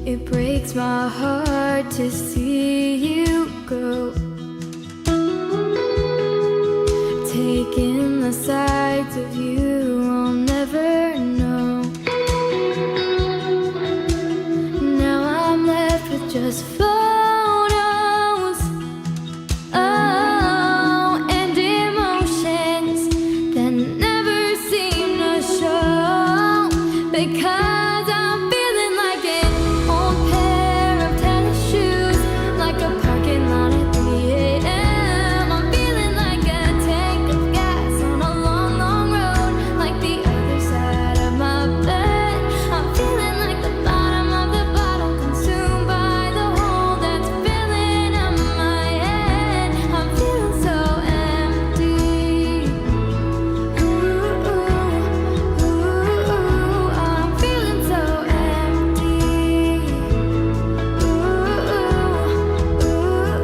It breaks my heart to see you go, taking the sides of you I'll never know. Now I'm left with just photos, oh, and emotions that never seem to show, because I'm feeling like an old pair of tennis shoes, like a parking lot at 3 a.m. I'm feeling like a tank of gas on a long, long road, like the other side of my bed. I'm feeling like the bottom of the bottle, consumed by the hole that's filling up my head. I'm feeling so empty. Ooh, ooh, ooh, I'm feeling so empty. Ooh, ooh, ooh, ooh.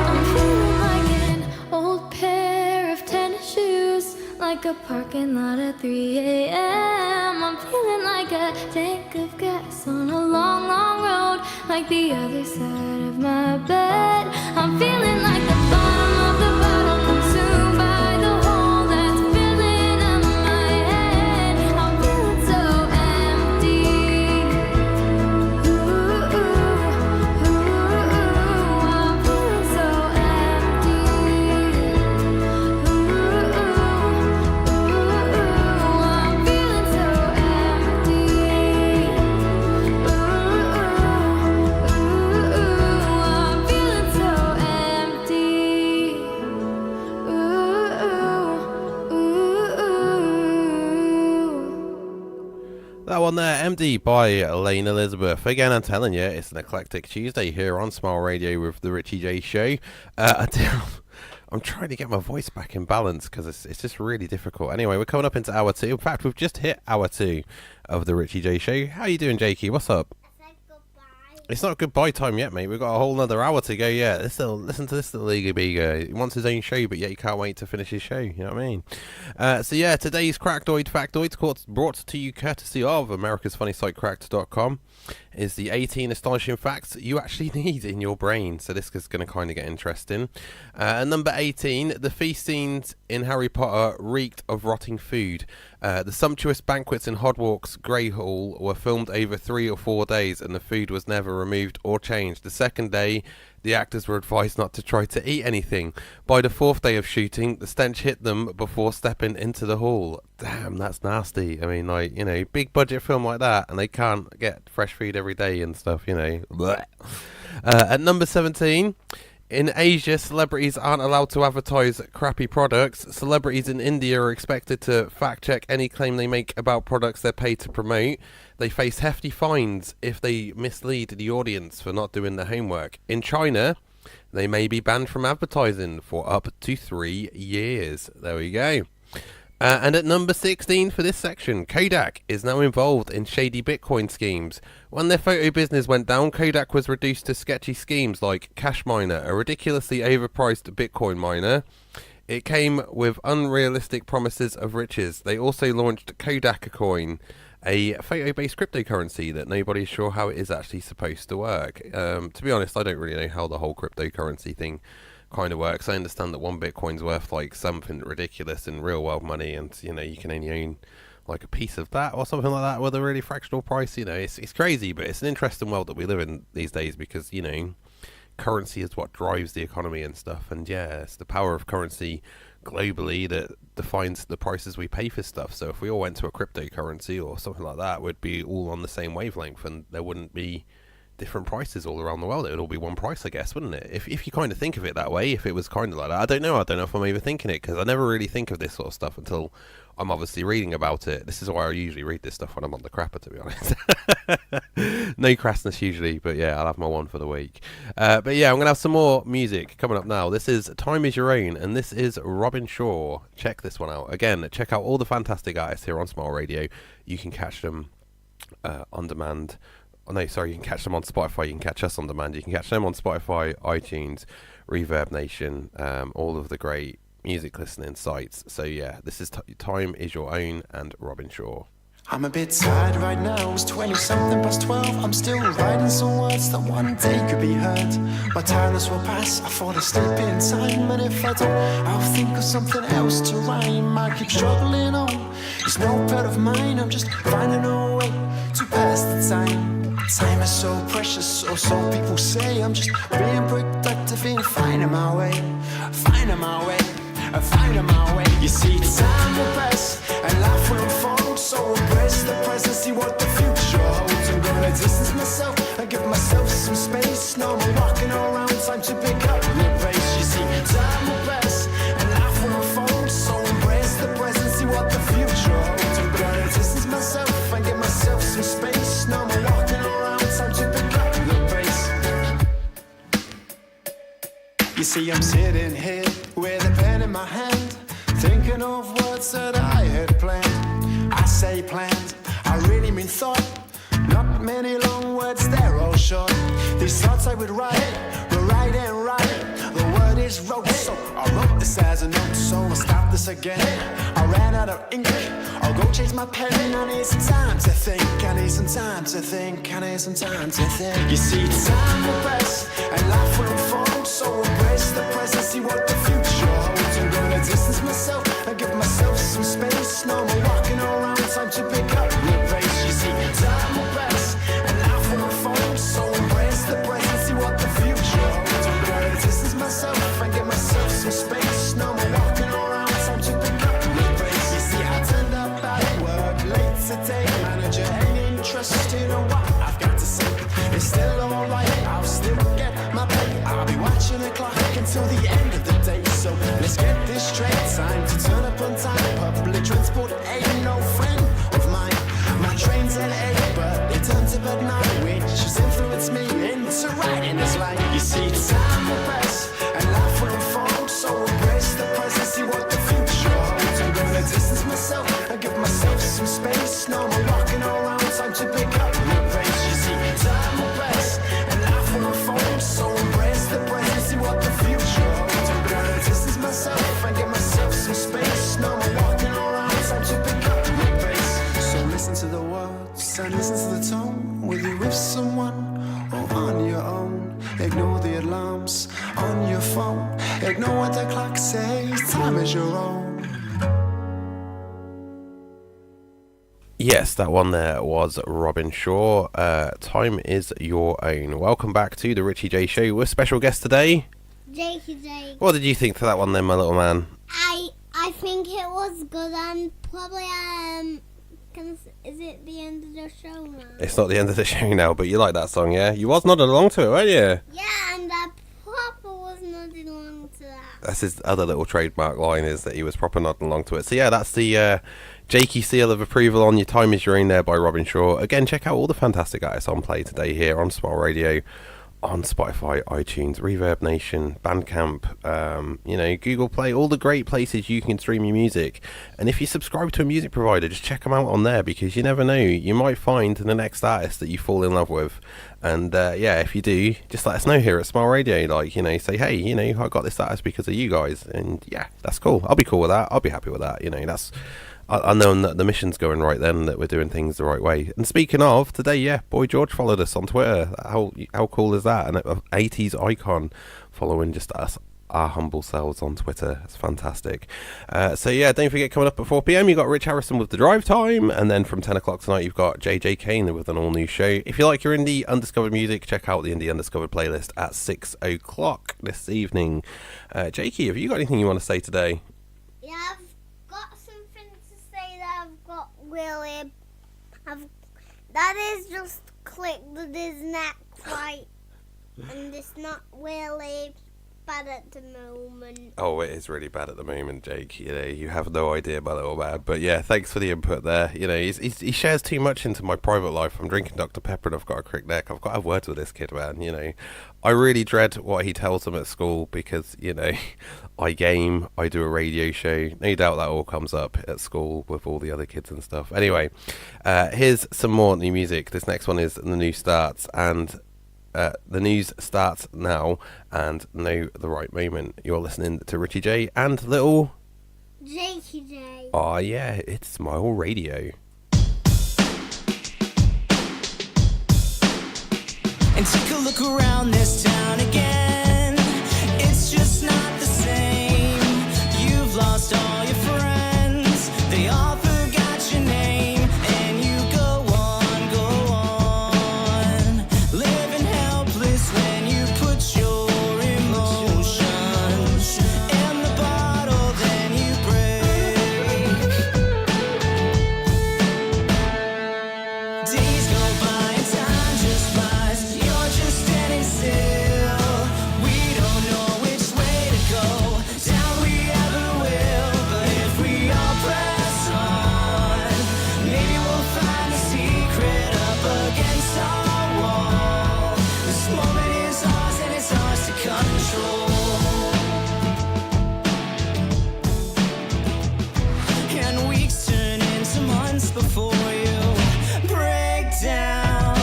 I'm feeling like an old pair of tennis shoes, like a parking lot at 3 a.m. I'm feeling like a tank of gas on a long, long road, like the other side of my bed. I'm feeling like the bottom of the bottle, consumed by the hole that's filling up my head. I'm feeling so empty. Ooh, ooh, ooh, I'm feeling so empty. Ooh, ooh, ooh, I'm feeling so empty. Ooh, ooh, I'm feeling so empty. That one there, Empty by Layne Elizabeth. Again, I'm telling you, it's an eclectic Tuesday here on Smile Radio with the Ritchie J show. I'm trying to get my voice back in balance because it's just really difficult. Anyway, we're coming up into hour 2. In fact, we've just hit hour 2 of the Ritchie J show. How you doing, Jakey? What's up? It's not goodbye time yet, mate. We've got a whole another hour to go yet. Listen to this little Eager Beager. He wants his own show, but yet he can't wait to finish his show. You know what I mean? So yeah, today's Crackdoid Factoids, brought to you courtesy of America's Funny Site Cracked.com, is the 18 astonishing facts you actually need in your brain. So this is going to kind of get interesting. Number 18, the feast scenes in Harry Potter reeked of rotting food. The sumptuous banquets in Hogwarts Grey Hall were filmed over 3 or 4 days, and the food was never removed or changed. The second day, the actors were advised not to try to eat anything. By the 4th day of shooting, the stench hit them before stepping into the hall. Damn, that's nasty. I mean, like, you know, big budget film like that, and they can't get fresh food every day and stuff, you know. Blech. At number 17... in Asia, celebrities aren't allowed to advertise crappy products. Celebrities in India are expected to fact-check any claim they make about products they're paid to promote. They face hefty fines if they mislead the audience for not doing their homework. In China, they may be banned from advertising for up to 3 years. There we go. And at number 16 for this section, Kodak is now involved in shady Bitcoin schemes. When their photo business went down, Kodak was reduced to sketchy schemes like Cash Miner, a ridiculously overpriced Bitcoin miner. It came with unrealistic promises of riches. They also launched Kodak Coin, a photo-based cryptocurrency that nobody's sure how it is actually supposed to work. To be honest, I don't really know how the whole cryptocurrency thing kind of works. I understand that 1 Bitcoin's worth like something ridiculous in real world money, and you know, you can only own like a piece of that or something like that with a really fractional price. You know, it's crazy, but it's an interesting world that we live in these days because, you know, currency is what drives the economy and stuff, and yeah, it's the power of currency globally that defines the prices we pay for stuff. So if we all went to a cryptocurrency or something like that, we'd be all on the same wavelength, and there wouldn't be different prices all around the world. It would all be one price, I guess, wouldn't it? If you kind of think of it that way, if it was kind of like that. I don't know if I'm overthinking it, because I never really think of this sort of stuff until I'm obviously reading about it. This is why I usually read this stuff when I'm on the crapper, to be honest. No crassness usually, but yeah, I'll have my one for the week. But yeah, I'm going to have some more music coming up now. This is Time Is Your Own, and this is Robin Shaw. Check this one out. Again, check out all the fantastic artists here on Smile Radio. You can catch them on demand. Oh, no, sorry, you can catch them on Spotify. You can catch us on demand. You can catch them on Spotify, iTunes, Reverb Nation, all of the great music listening sites. So yeah, this is Time Is Your Own and Robin Shaw. I'm a bit tired right now, it's 20-something past 12. I'm still writing some words that one day could be heard. My tiredness will pass, I fall asleep in time. And if I don't, I'll think of something else to rhyme. I keep struggling on, it's no part of mine. I'm just finding a way to pass the time. Time is so precious, or so people say. I'm just being productive and finding my way. Finding my way, finding my way. You see, time will pass and life will unfold. So embrace the present, see what the future holds. I'm gonna distance myself and give myself some space. No more walking around, time to pick up the pace. You see, time will pass and life will unfold. So embrace the present, see what the future holds. I'm gonna distance myself and give myself some space. No more walking around, time to pick up the pace. You see, I'm sitting here with a pen in my hand, thinking of words that I had planned. I say planned, I really mean thought. Not many long words, they're all short. These thoughts I would write, were right and right. The word is wrote, so I wrote this as a note. So I'll stop this again. I ran out of ink, I'll go change my pen. I need some time to think, I need some time to think, I need some time to think. You see, time will pass and life will unfold. So embrace the present, see what the future holds. I'm gonna distance myself and give myself some space. No more walking around, time to pick up the pace. You see, time will pass and life will unfold. So embrace the present, see what the future holds. I'm gonna distance myself and give myself some space. No more walking around, time to pick up the pace. You see, I turned up at work late today. Manager ain't interested in what I've got to say. It's still alright, I'll still get my pay. I'll be watching the clock until the end of the day. So let's get this straight, time to turn up on time. Public transport ain't no friend of mine. My train's at 8, but it turns up at 9, which has influenced me into writing this line. You see, time will pass and life will unfold. So your own. Ignore the alarms on your phone. Ignore what the clock says. Time is your own. Yes, that one there was Robin Shaw. Time is your own. Welcome back to the Ritchie J show with special guest today. Ritchie J. What did you think to that one then, my little man? I think it was good and probably is it the end of the show now? It's not the end of the show now, but you like that song, yeah? You was nodding along to it, weren't you? Yeah, and I proper was nodding along to that. That's his other little trademark line, is that he was proper nodding along to it. So yeah, that's the Jakey seal of approval on Your Time Is Your Own there by Robin Shaw. Again, check out all the fantastic artists on play today here on Smile Radio, on Spotify, iTunes, Reverb Nation, Bandcamp, Google Play, all the great places you can stream your music. And if you subscribe to a music provider, just check them out on there, because you never know, you might find the next artist that you fall in love with. And if you do, just let us know here at Smile Radio. Say, hey, I got this artist because of you guys. And yeah, that's cool. I'll be cool with that. I'll be happy with that. That's... I know that the mission's going right then, that we're doing things the right way. And speaking of, today, Boy George followed us on Twitter. How cool is that? An 80s icon following just us, our humble selves on Twitter. It's fantastic. Don't forget, coming up at 4 p.m, you've got Rich Harrison with The Drive Time. And then from 10 o'clock tonight, you've got JJ Kane with an all-new show. If you like your indie undiscovered music, check out the Indie Undiscovered playlist at 6 o'clock this evening. Jakey, have you got anything you want to say today? Yeah, I've got something to say that I've got really... That is just clicked that is not quite... and it's not really... bad at the moment. Oh, it is really bad at the moment, Jake. You have no idea, my little man. But yeah, thanks for the input there. He shares too much into my private life. I'm drinking Dr. Pepper and I've got a crick neck. I've got to have words with this kid, man. I really dread what he tells them at school because, I game, I do a radio show. No doubt that all comes up at school with all the other kids and stuff. Anyway, here's some more new music. This next one is The New Starts, and the news starts now, and Know the Right Moment. You're listening to Ritchie J and little Jakey J. Oh yeah, it's Smile Radio. And take a look around this town again. It's just not the same. You've lost all your friends. They all forgot your name. And you go on, living helpless when you put your emotions in the bottle, then you break. Days go by and time just flies. You're just standing still. We don't know which way to go, down we ever will. But if we all press on, maybe we'll find a secret up against our wall. This moment is ours and it's ours to control. And weeks turn into months before you break down.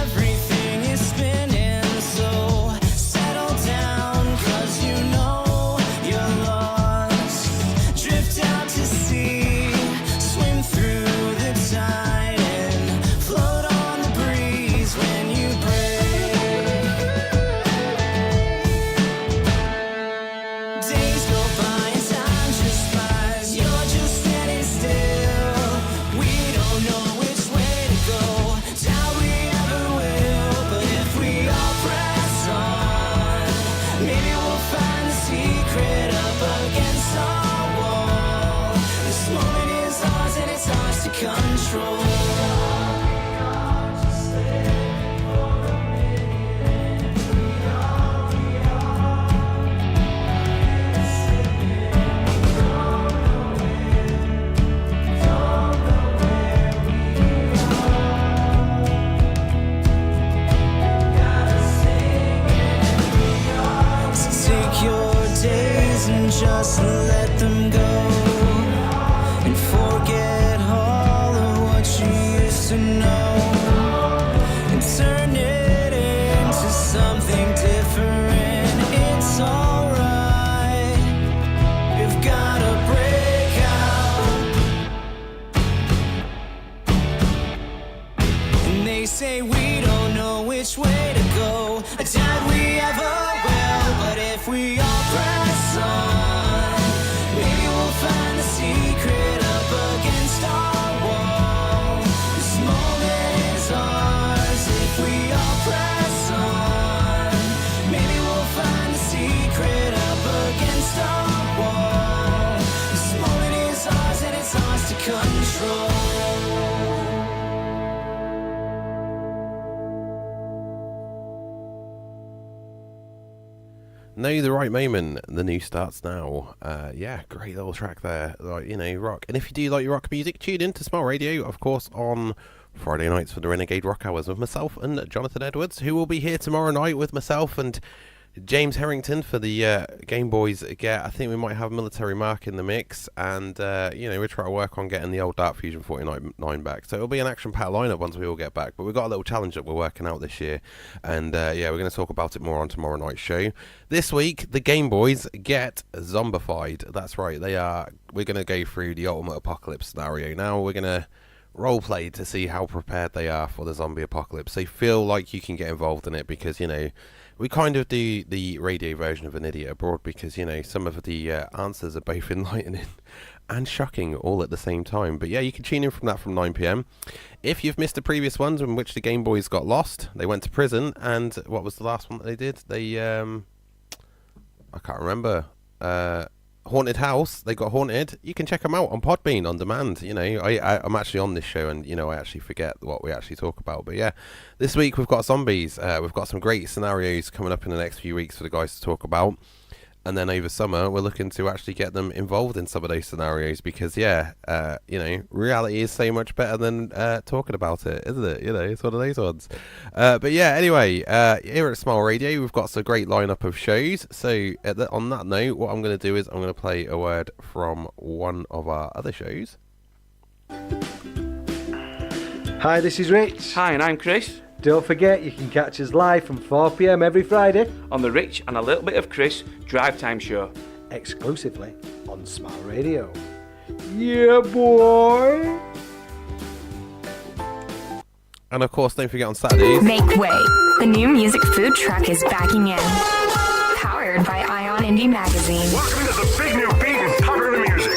Everything is spinning, so settle down, 'cause you know you're lost. Drift out to sea, swim through the tide and float on the breeze when you break. Days go by and time just flies. You're just standing still. We don't know which way to go, down we ever will. But if we all press on, maybe we'll find the secret up against our wall. This moment is ours and it's ours to control. So take your days and just let them go, and forget all of what you used to know, and turn it into something different. It's alright. You've gotta break out. And they say we don't know which way to go, Know the right moment. The news starts now. Yeah, great little track there. Like, you know, rock. And if you do like your rock music, tune in to Smile Radio, of course, on Friday nights for the Renegade Rock Hours with myself and Jonathan Edwards, who will be here tomorrow night with myself and James Harrington for the Game Boys Get. I think we might have Military Mark in the mix, and you know, we're trying to work on getting the old Dark Fusion 49 back. So it'll be an action-packed lineup once we all get back. But we've got a little challenge that we're working out this year, and yeah, we're going to talk about it more on tomorrow night's show. This week, the Game Boys get zombified. That's right, they are. We're going to go through the ultimate apocalypse scenario. Now we're going to role play to see how prepared they are for the zombie apocalypse. They feel like you can get involved in it because, you know, we kind of do the radio version of An Idiot Abroad because, you know, some of the answers are both enlightening and shocking all at the same time. But yeah, you can tune in from that from 9 p.m. If you've missed the previous ones in which the Game Boys got lost, they went to prison, and what was the last one that they did? They, I can't remember. Haunted House, they got haunted. You can check them out on Podbean on demand. You know, I'm actually on this show, and you know, I actually forget what we actually talk about. But yeah, this week we've got zombies. We've got some great scenarios coming up in the next few weeks for the guys to talk about. And then over summer, we're looking to actually get them involved in some of those scenarios because, yeah, you know, reality is so much better than talking about it, isn't it? You know, it's one of those ones. But yeah, anyway, here at Smile Radio, we've got a great lineup of shows. So on that note, what I'm going to do is I'm going to play a word from one of our other shows. Hi, this is Rich. Hi, and I'm Chris. Don't forget, you can catch us live from 4 p.m. every Friday on the Rich and a little bit of Chris Drive Time Show. Exclusively on Smile Radio. Yeah, boy! And of course, don't forget on Saturdays. Make way. The new music food truck is backing in. Powered by Ion Indie Magazine. Welcome to the big new beat and popular music.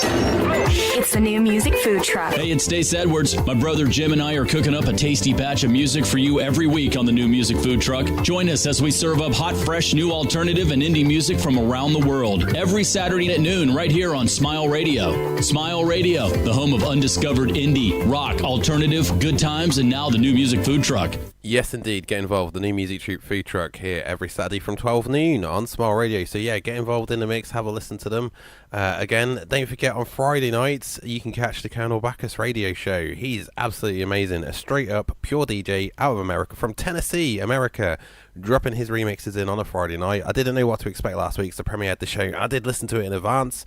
It's the new music food truck. Hey, it's Stace Edwards. My brother Jim and I are cooking up a tasty batch of music for you every week on the new music food truck. Join us as we serve up hot, fresh, new alternative and indie music from around the world. Every Saturday at noon right here on Smile Radio. Smile Radio, the home of undiscovered indie, rock, alternative, good times, and now the new music food truck. Yes, indeed. Get involved. The new music troop food truck here every Saturday from 12 noon on Smile Radio. So yeah, get involved in the mix. Have a listen to them. Again, don't forget on Friday nights, you can catch the Colonel Bacchus radio show. He's absolutely amazing. A straight up pure DJ out of America, from Tennessee, America, dropping his remixes in on a Friday night. I didn't know what to expect last week, so premiered the show. I did listen to it in advance.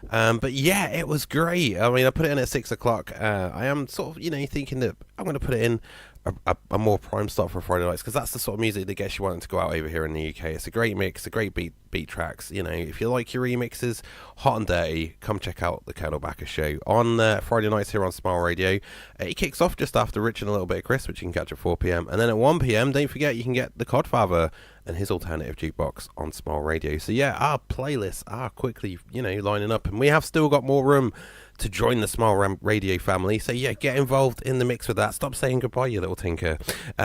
But yeah, it was great. I mean, I put it in at 6 o'clock. I am sort of, you know, thinking that I'm going to put it in a more prime start for Friday nights, because that's the sort of music that gets you wanting to go out over here in the UK. It's a great mix, a great beat tracks. You know, if you like your remixes, hot and dirty, come check out the Colonel Bacchus show on Friday nights here on Smile Radio. It kicks off just after Rich and a little bit of Chris, which you can catch at 4 p.m. And then at 1 p.m, don't forget, you can get the Codfather and his alternative jukebox on Smile Radio. So yeah, our playlists are quickly, you know, lining up, and we have still got more room to join the Smile Radio family. So yeah, get involved in the mix with that. Stop saying goodbye, you little tinker.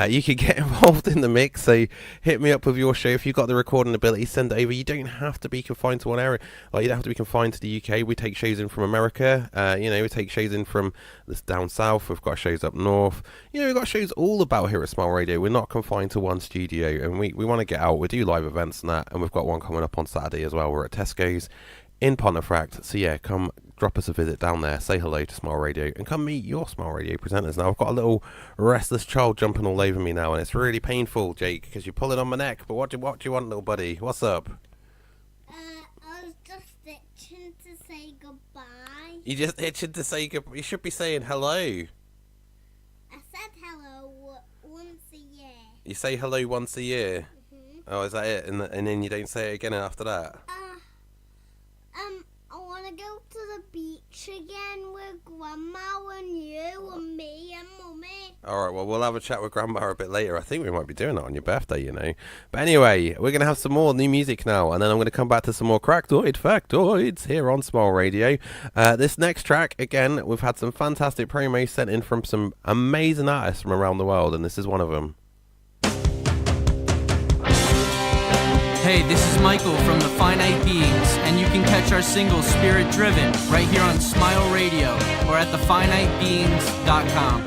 You can get involved in the mix, so hit me up with your show. If you've got the recording ability, send it over. You don't have to be confined to one area. Like, you don't have to be confined to the UK. We take shows in from America. You know, we take shows in from this down south. We've got shows up north. You know, we've got shows all about here at Smile Radio. We're not confined to one studio, and we want to get out. We do live events and that, and we've got one coming up on Saturday as well. We're at Tesco's in Pontefract. So yeah, come drop us a visit down there, say hello to Smile Radio, and come meet your Smile Radio presenters. Now, I've got a little restless child jumping all over me now, and it's really painful, Jake, because you're pulling on my neck. But what do you want, little buddy? What's up? I was just itching to say goodbye. You just itching to say goodbye? You should be saying hello. I said hello once a year. You say hello once a year? Mm-hmm. Oh, is that it? And then you don't say it again after that? I want to go to the beach again with Grandma and you and me and Mummy. Alright, well, we'll have a chat with Grandma a bit later. I think we might be doing that on your birthday, you know. But anyway, we're going to have some more new music now, and then I'm going to come back to some more factoids here on Smile Radio. This next track, again, we've had some fantastic promos sent in from some amazing artists from around the world, and this is one of them. Hey, this is Michael from the Finite Beings, and you can catch our single Spirit Driven right here on Smile Radio or at thefinitebeings.com.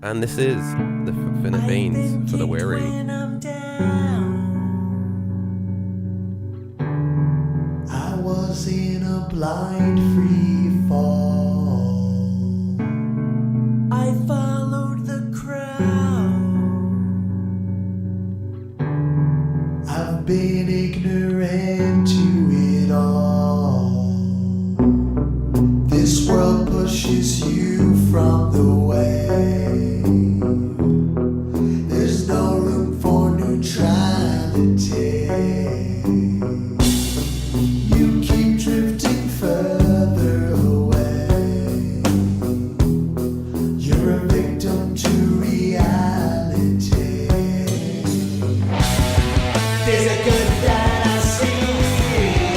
And this is the Finite Beans for the weary. When I'm down, I was in a blind free fall. I followed the crowd. I've been ignorant to it all. This world pushes you from the way. There's no room for neutrality. You keep drifting further away. You're a victim to reality. There's a good that I see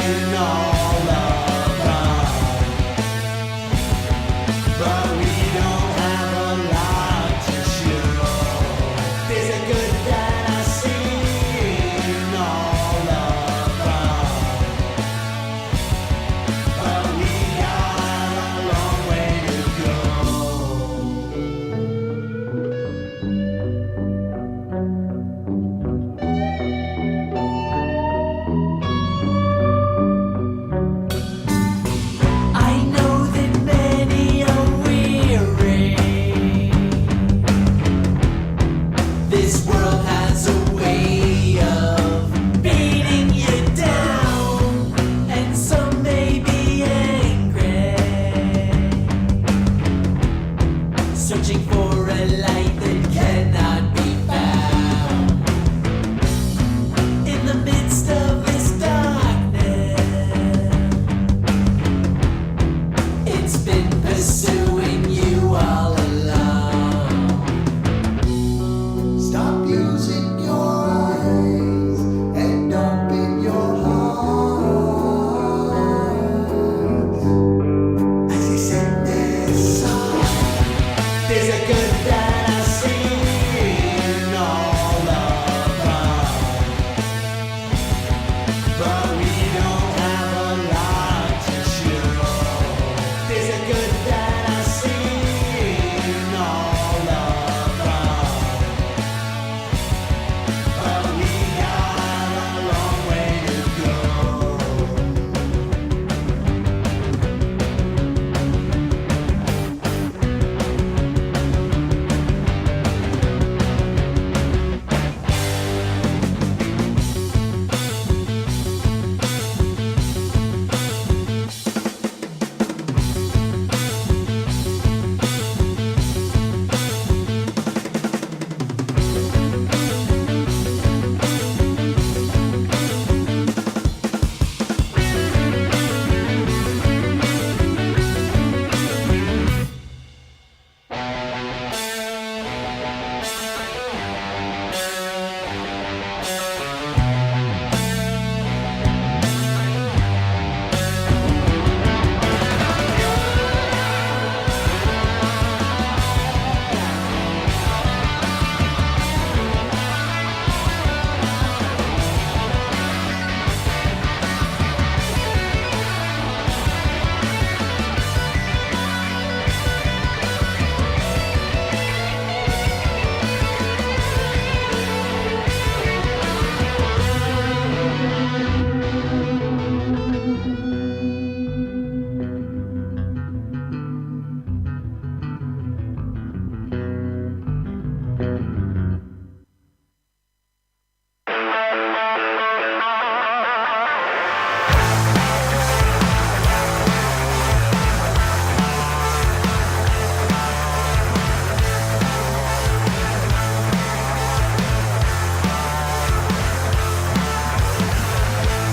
in all around, but we don't have a lot to show. There's a good that I see in all around, but we got a long way to go. I know that many are weary. This world has a way of beating you down, and some may be angry, searching for a light that cannot be found. In the midst of this darkness, it's been pursuing you all along. Stop using your eyes and open your heart. As he sing this song, there's a good that I see in all around, but we don't have a lot to show. There's a good that I see in all around, but we got a long way to go.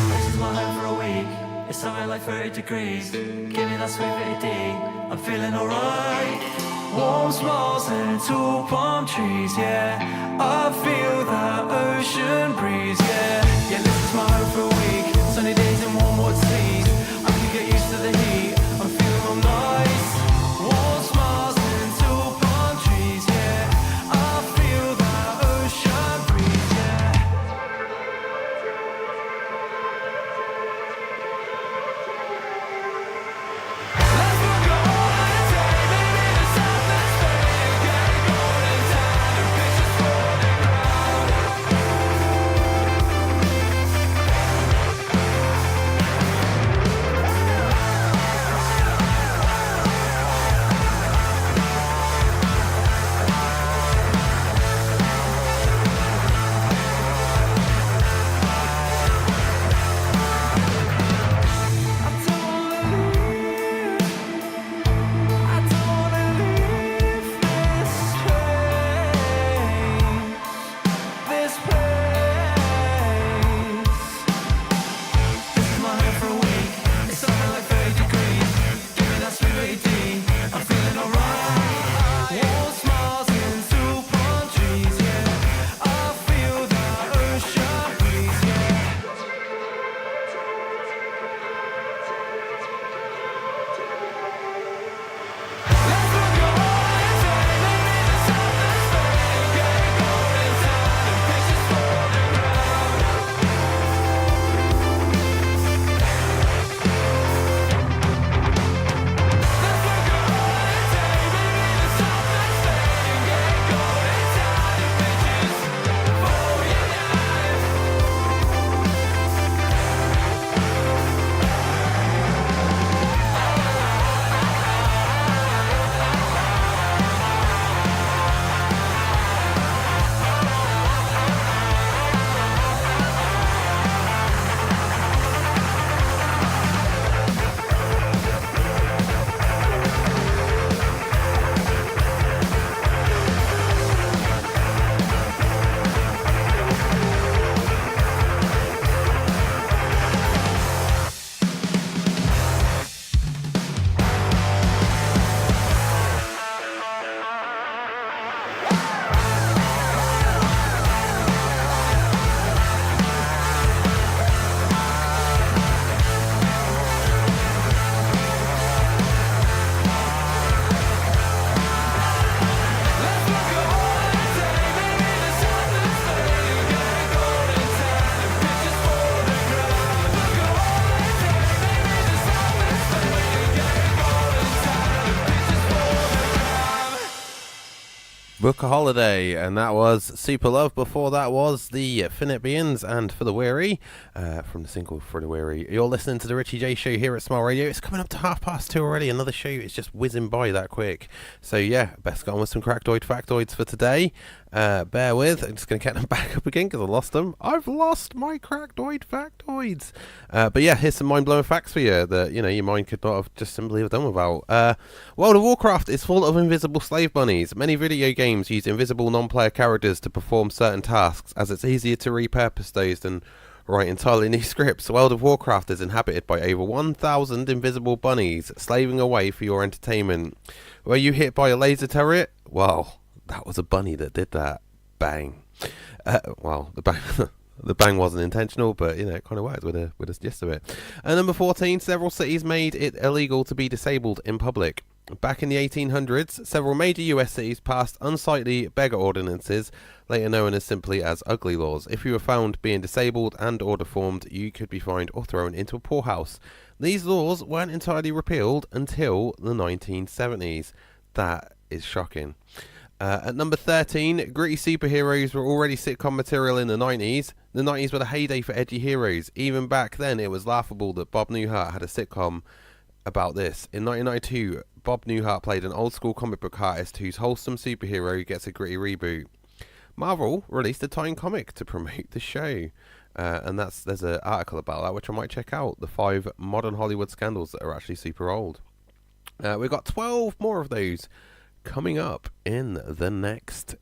This is my home for a week. It's somewhere like 30 degrees. Give me that sweet VD. I'm feeling alright. Warm smiles and tall palm trees, yeah. I feel that ocean breeze, yeah. Yeah, this is my home for a week. Sunny days and warm water seas. I can get used to the heat. I'm feeling all nice. Warm smiles and tall palm trees, yeah. I feel that ocean breeze, yeah. Let's go on a day, maybe the sun that's fading, get going Book a Holiday, and that was Superlove. Before that was the Finite Beings and For the Weary, from the single For the Weary. You're listening to the Ritchie J show here at Smile Radio. It's coming up to 2:30 already. Another show is just whizzing by that quick. So yeah, best get on with some Crackdoid Factoids for today. Bear with, I'm just going to get them back up again because I lost them. I've lost my Crackdoid Factoids. But yeah, here's some mind-blowing facts for you that, you know, your mind could not have just simply have done without. World of Warcraft is full of invisible slave bunnies. Many video games use invisible non-player characters to perform certain tasks, as it's easier to repurpose those than write entirely new scripts. World of Warcraft is inhabited by over 1,000 invisible bunnies, slaving away for your entertainment. Were you hit by a laser turret? Well, that was a bunny that did that. Bang. Well, the bang... The bang wasn't intentional, but, you know, it kind of worked with the gist of it. And number 14, several cities made it illegal to be disabled in public. Back in the 1800s, several major US cities passed unsightly beggar ordinances, later known as simply as ugly laws. If you were found being disabled and or deformed, you could be fined or thrown into a poorhouse. These laws weren't entirely repealed until the 1970s. That is shocking. At number 13, gritty superheroes were already sitcom material in the 90s. The 90s were the heyday for edgy heroes. Even back then, it was laughable that Bob Newhart had a sitcom about this. In 1992, Bob Newhart played an old-school comic book artist whose wholesome superhero gets a gritty reboot. Marvel released a tie-in comic to promote the show. And there's an article about that, which I might check out. The 5 modern Hollywood scandals that are actually super old. We've got 12 more of those coming up in the next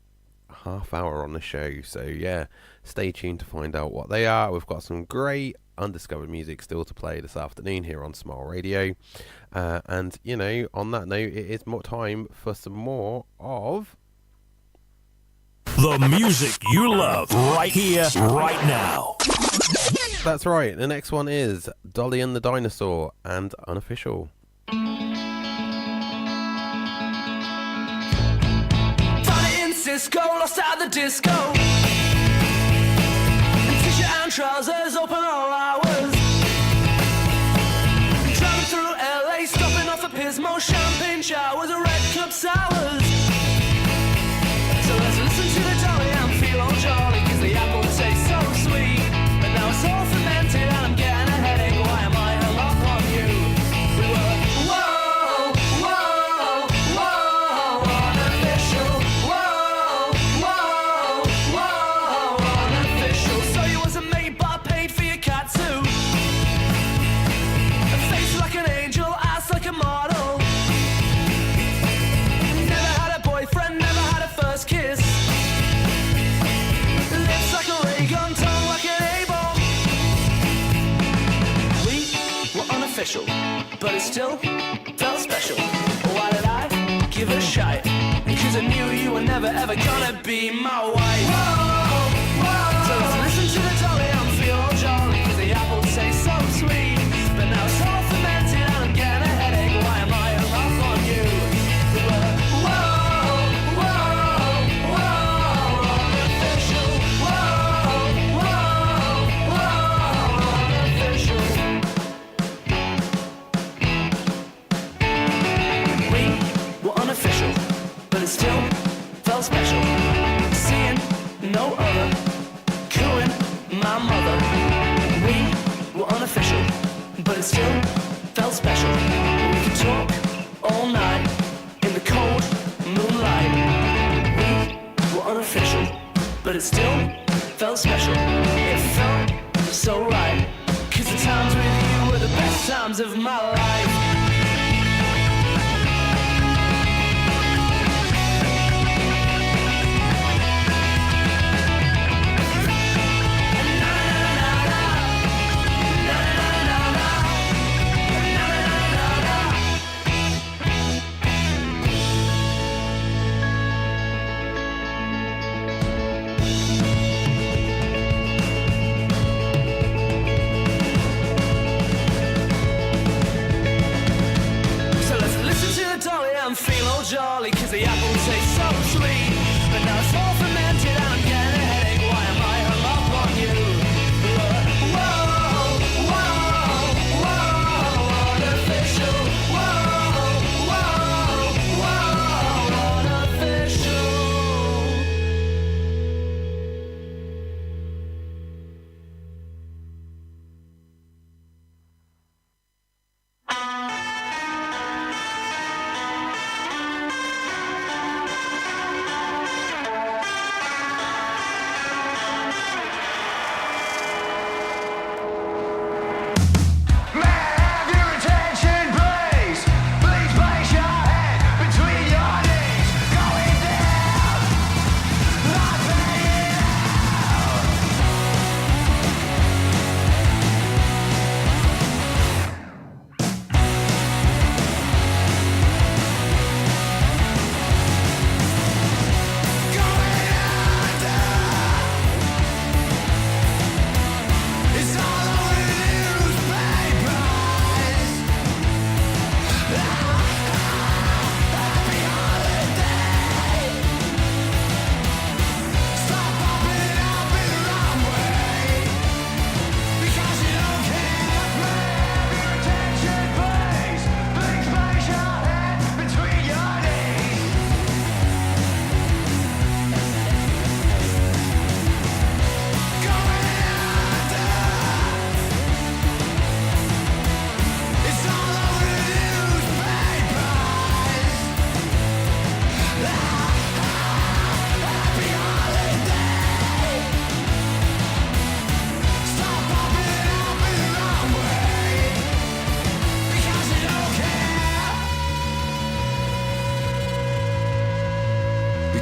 half hour on the show. So yeah, stay tuned to find out what they are. We've got some great undiscovered music still to play this afternoon here on Smile Radio. And, you know, on that note, it is more time for some more of the music you love right here, right now. That's right. The next one is Dolly and the Dinosaur and Unofficial. Cisco, lost at the disco. T-shirt and trousers open all hours. Driving through LA, stopping off at Pismo, champagne showers and red cup sours. So let's listen to the Dolly and feel all jolly, cause the apple tastes so sweet. But now it's all fermented and I'm getting a headache. Why am I hung up on you? We were, whoa, whoa, whoa, unofficial. But it still felt special. Why did I give a shite? Because I knew you were never ever gonna be my wife. Whoa, whoa. So let's listen to the Dolly and feel all jolly, cause the apple tastes so sweet. But now it's all fermented and I'm getting a headache. Why am I hung up on you? We were, whoa, whoa, whoa, unofficial. Whoa, whoa, whoa, unofficial. Unofficial, but it still felt special. Seeing no other, cooing my mother. We were unofficial, but it still felt special. We could talk all night in the cold moonlight. We were unofficial, but it still felt special. It felt so right, cause the times with you were the best times of my life.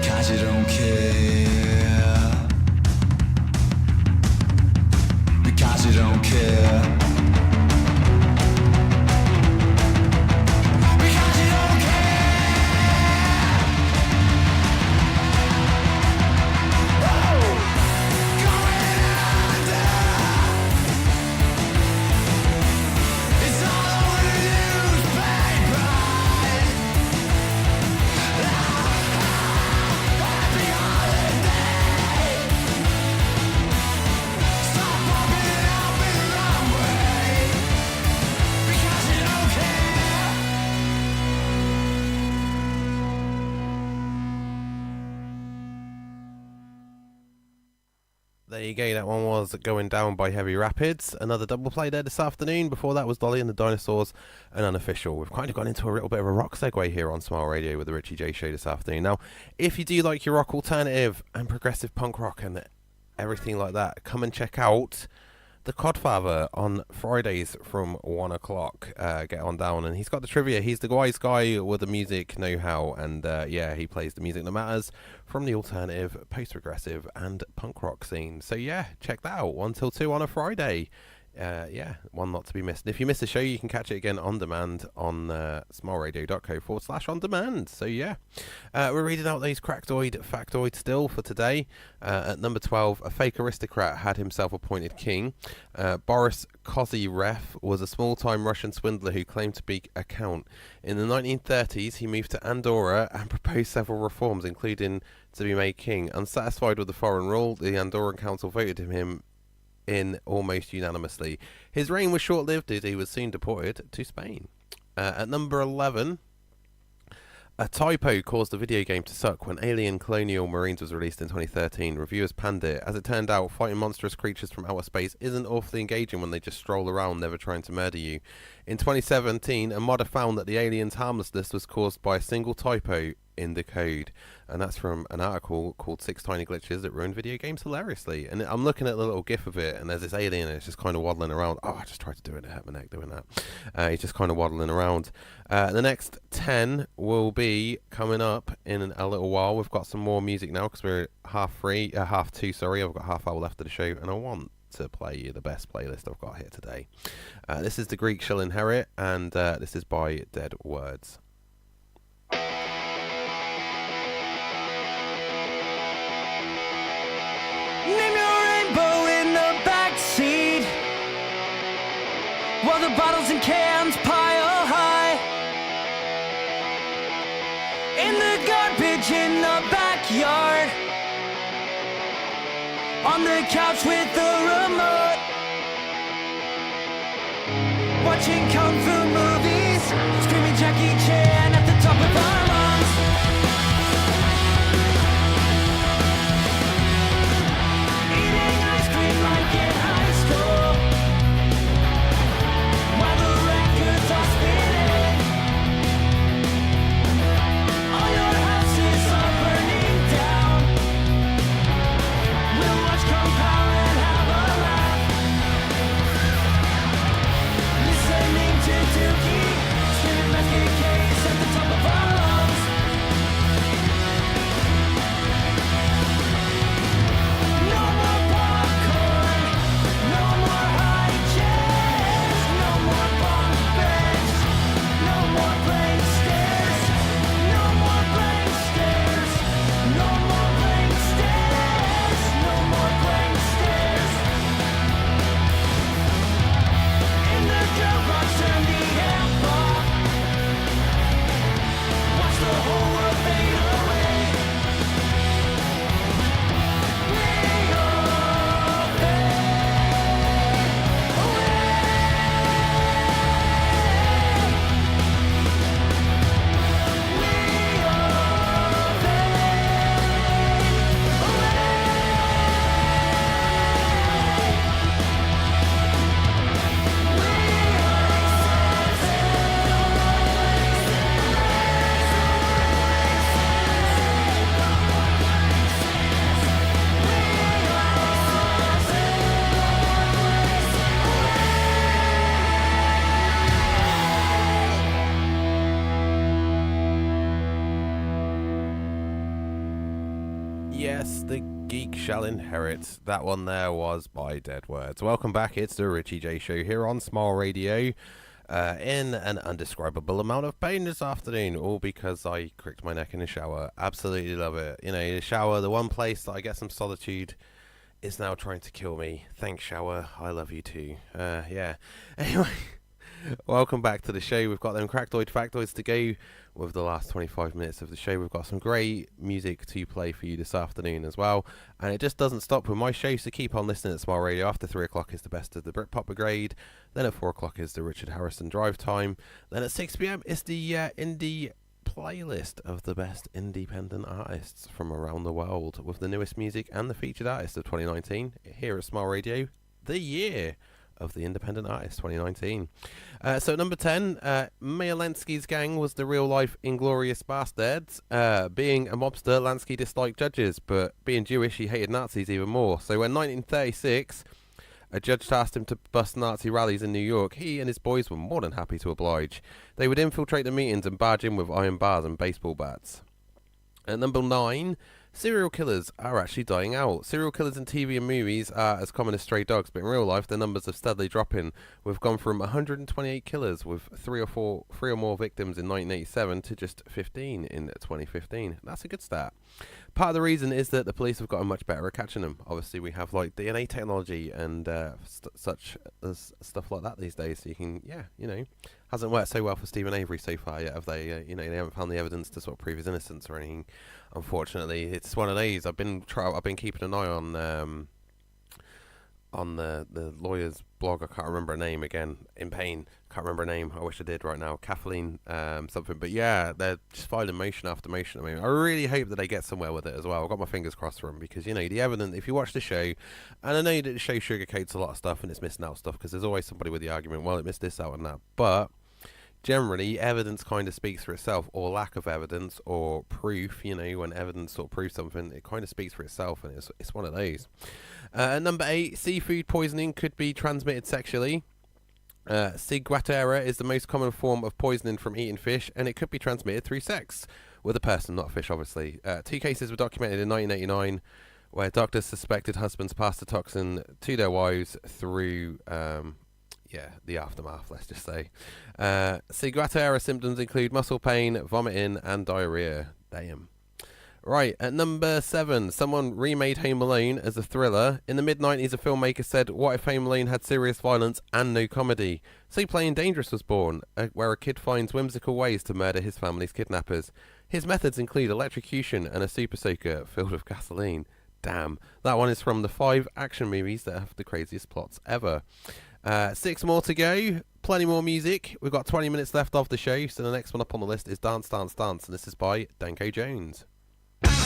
because you don't care. Because you don't care. There you go, that one was Going Down by Heavy Rapids. Another double play there this afternoon. Before that was Dolly and the Dinosaurs, and Unofficial. We've kind of gone into a little bit of a rock segue here on Smile Radio with the Ritchie J show this afternoon. Now, if you do like your rock alternative and progressive punk rock and everything like that, come and check out The Codfather on Fridays from 1 o'clock. Get on down, and he's got the trivia. He's the wise guy with the music know-how, and yeah, he plays the music that matters from the alternative, post-progressive, and punk rock scene. So yeah, check that out, 1 till 2 on a Friday. Yeah, one not to be missed. And if you miss the show, you can catch it again on demand on smileradio.co/on demand. So yeah, we're reading out those factoids still for today. At number 12, a fake aristocrat had himself appointed king. Boris Kozyrev was a small-time Russian swindler who claimed to be a count. In the 1930s, he moved to Andorra and proposed several reforms, including to be made king. Unsatisfied with the foreign rule, the Andorran council voted him in almost unanimously. His reign was short-lived as he was soon deported to Spain. At number 11, a typo caused the video game to suck when Alien Colonial Marines was released in 2013. Reviewers panned it. As it turned out, fighting monstrous creatures from outer space isn't awfully engaging when they just stroll around, never trying to murder you. In 2017, a modder found that the aliens' harmlessness was caused by a single typo in the code, and that's from an article called 6 Tiny Glitches That Ruin Video Games Hilariously. And I'm looking at the little gif of it, and there's this alien, and it's just kind of waddling around. Oh, I just tried to do it, it hurt my neck doing that. He's just kind of waddling around. The next 10 will be coming up in a little while. We've got some more music now because we're half two, sorry. I've got half hour left of the show, and I want to play you the best playlist I've got here today. This is The Greek Shall Inherit, and this is by Dead Words. Name your rainbow in the backseat while the bottles and cans pile high. In the garbage in the backyard, on the couch with the remote, watching kung fu movies, screaming Jackie Chan at the top of our lungs. Eating ice cream like in high school, while the records are spinning. All your houses are burning down. We'll watch Kung Pao and have a Yes, the geek shall inherit. That one there was by Dead Words. Welcome back. It's the Ritchie J show here on Smile Radio. In an undescribable amount of pain this afternoon, all because I cricked my neck in the shower. Absolutely love it. You know, the shower, the one place that I get some solitude, is now trying to kill me. Thanks, shower. I love you too. Yeah. Anyway, welcome back to the show. We've got them factoids to go with the last 25 minutes of the show. We've got some great music to play for you this afternoon as well. And it just doesn't stop with my show, so keep on listening at Smile Radio. After 3 o'clock is the best of the Britpop Brigade. Then at 4 o'clock is the Richard Harrison Drive Time. Then at 6 p.m. is the indie playlist of the best independent artists from around the world with the newest music and the featured artist of 2019 here at Smile Radio, the year of the Independent Artist 2019. So number 10, Meyer Lansky's gang was the real-life Inglorious Bastards. Being a mobster, Lansky disliked judges, but being Jewish, he hated Nazis even more. So when 1936, a judge tasked him to bust Nazi rallies in New York, he and his boys were more than happy to oblige. They would infiltrate the meetings and barge in with iron bars and baseball bats. At number 9, serial killers are actually dying out. Serial killers in TV and movies are as common as stray dogs, but in real life, their numbers are steadily dropping. We've gone from 128 killers with three or more victims in 1987 to just 15 in 2015. That's a good start. Part of the reason is that the police have gotten much better at catching them. Obviously, we have like DNA technology and such as stuff like that these days. So you can, hasn't worked so well for Stephen Avery so far yet, have they? They haven't found the evidence to sort of prove his innocence or anything. Unfortunately, it's one of these. I've been keeping an eye on the lawyer's blog. I can't remember her name again. In pain, can't remember her name. I wish I did right now. Kathleen something. But yeah, they're just filing motion after motion. I mean, I really hope that they get somewhere with it as well. I've got my fingers crossed for them because the evidence. If you watch the show, and I know that the show sugarcoats a lot of stuff and it's missing out stuff because there's always somebody with the argument. Well, it missed this out and that, but generally, evidence kind of speaks for itself, or lack of evidence, or proof. When evidence sort of proves something, it kind of speaks for itself, and it's one of those. At number 8, seafood poisoning could be transmitted sexually. Ciguatera is the most common form of poisoning from eating fish, and it could be transmitted through sex with a person, not a fish, obviously. 2 cases were documented in 1989, where doctors suspected husbands passed the toxin to their wives through the aftermath, let's just say. Ciguatera symptoms include muscle pain, vomiting, and diarrhea. Damn. Right, at number 7, someone remade Home Alone as a thriller. In the mid-90s, a filmmaker said, what if Home Alone had serious violence and no comedy? So Playing Dangerous was born, where a kid finds whimsical ways to murder his family's kidnappers. His methods include electrocution and a super soaker filled with gasoline. Damn. That one is from the 5 action movies that have the craziest plots ever. 6 more to go. Plenty more music. We've got 20 minutes left of the show, so the next one up on the list is Dance, Dance, Dance, and this is by Danko Jones. Love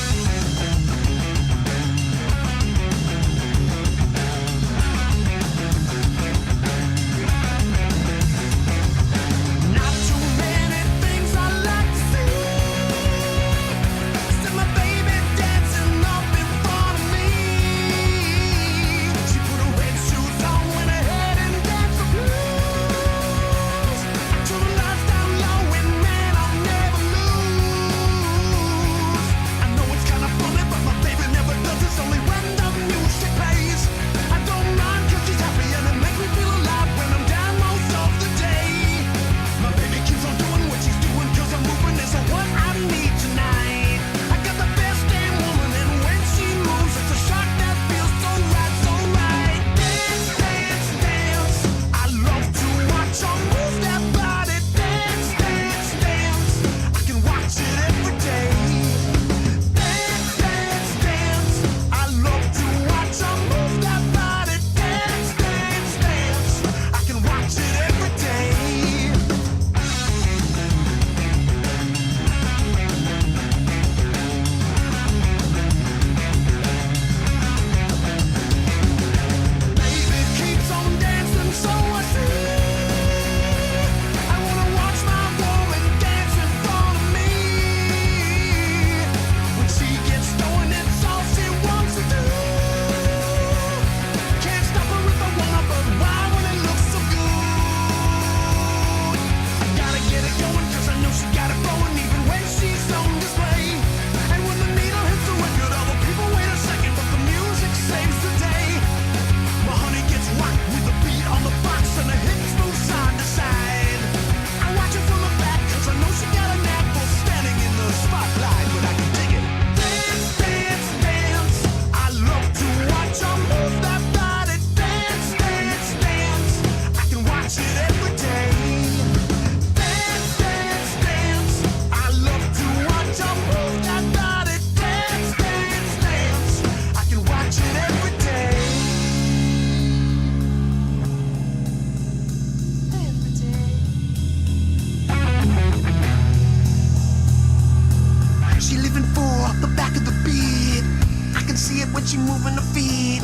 watch you moving the feet.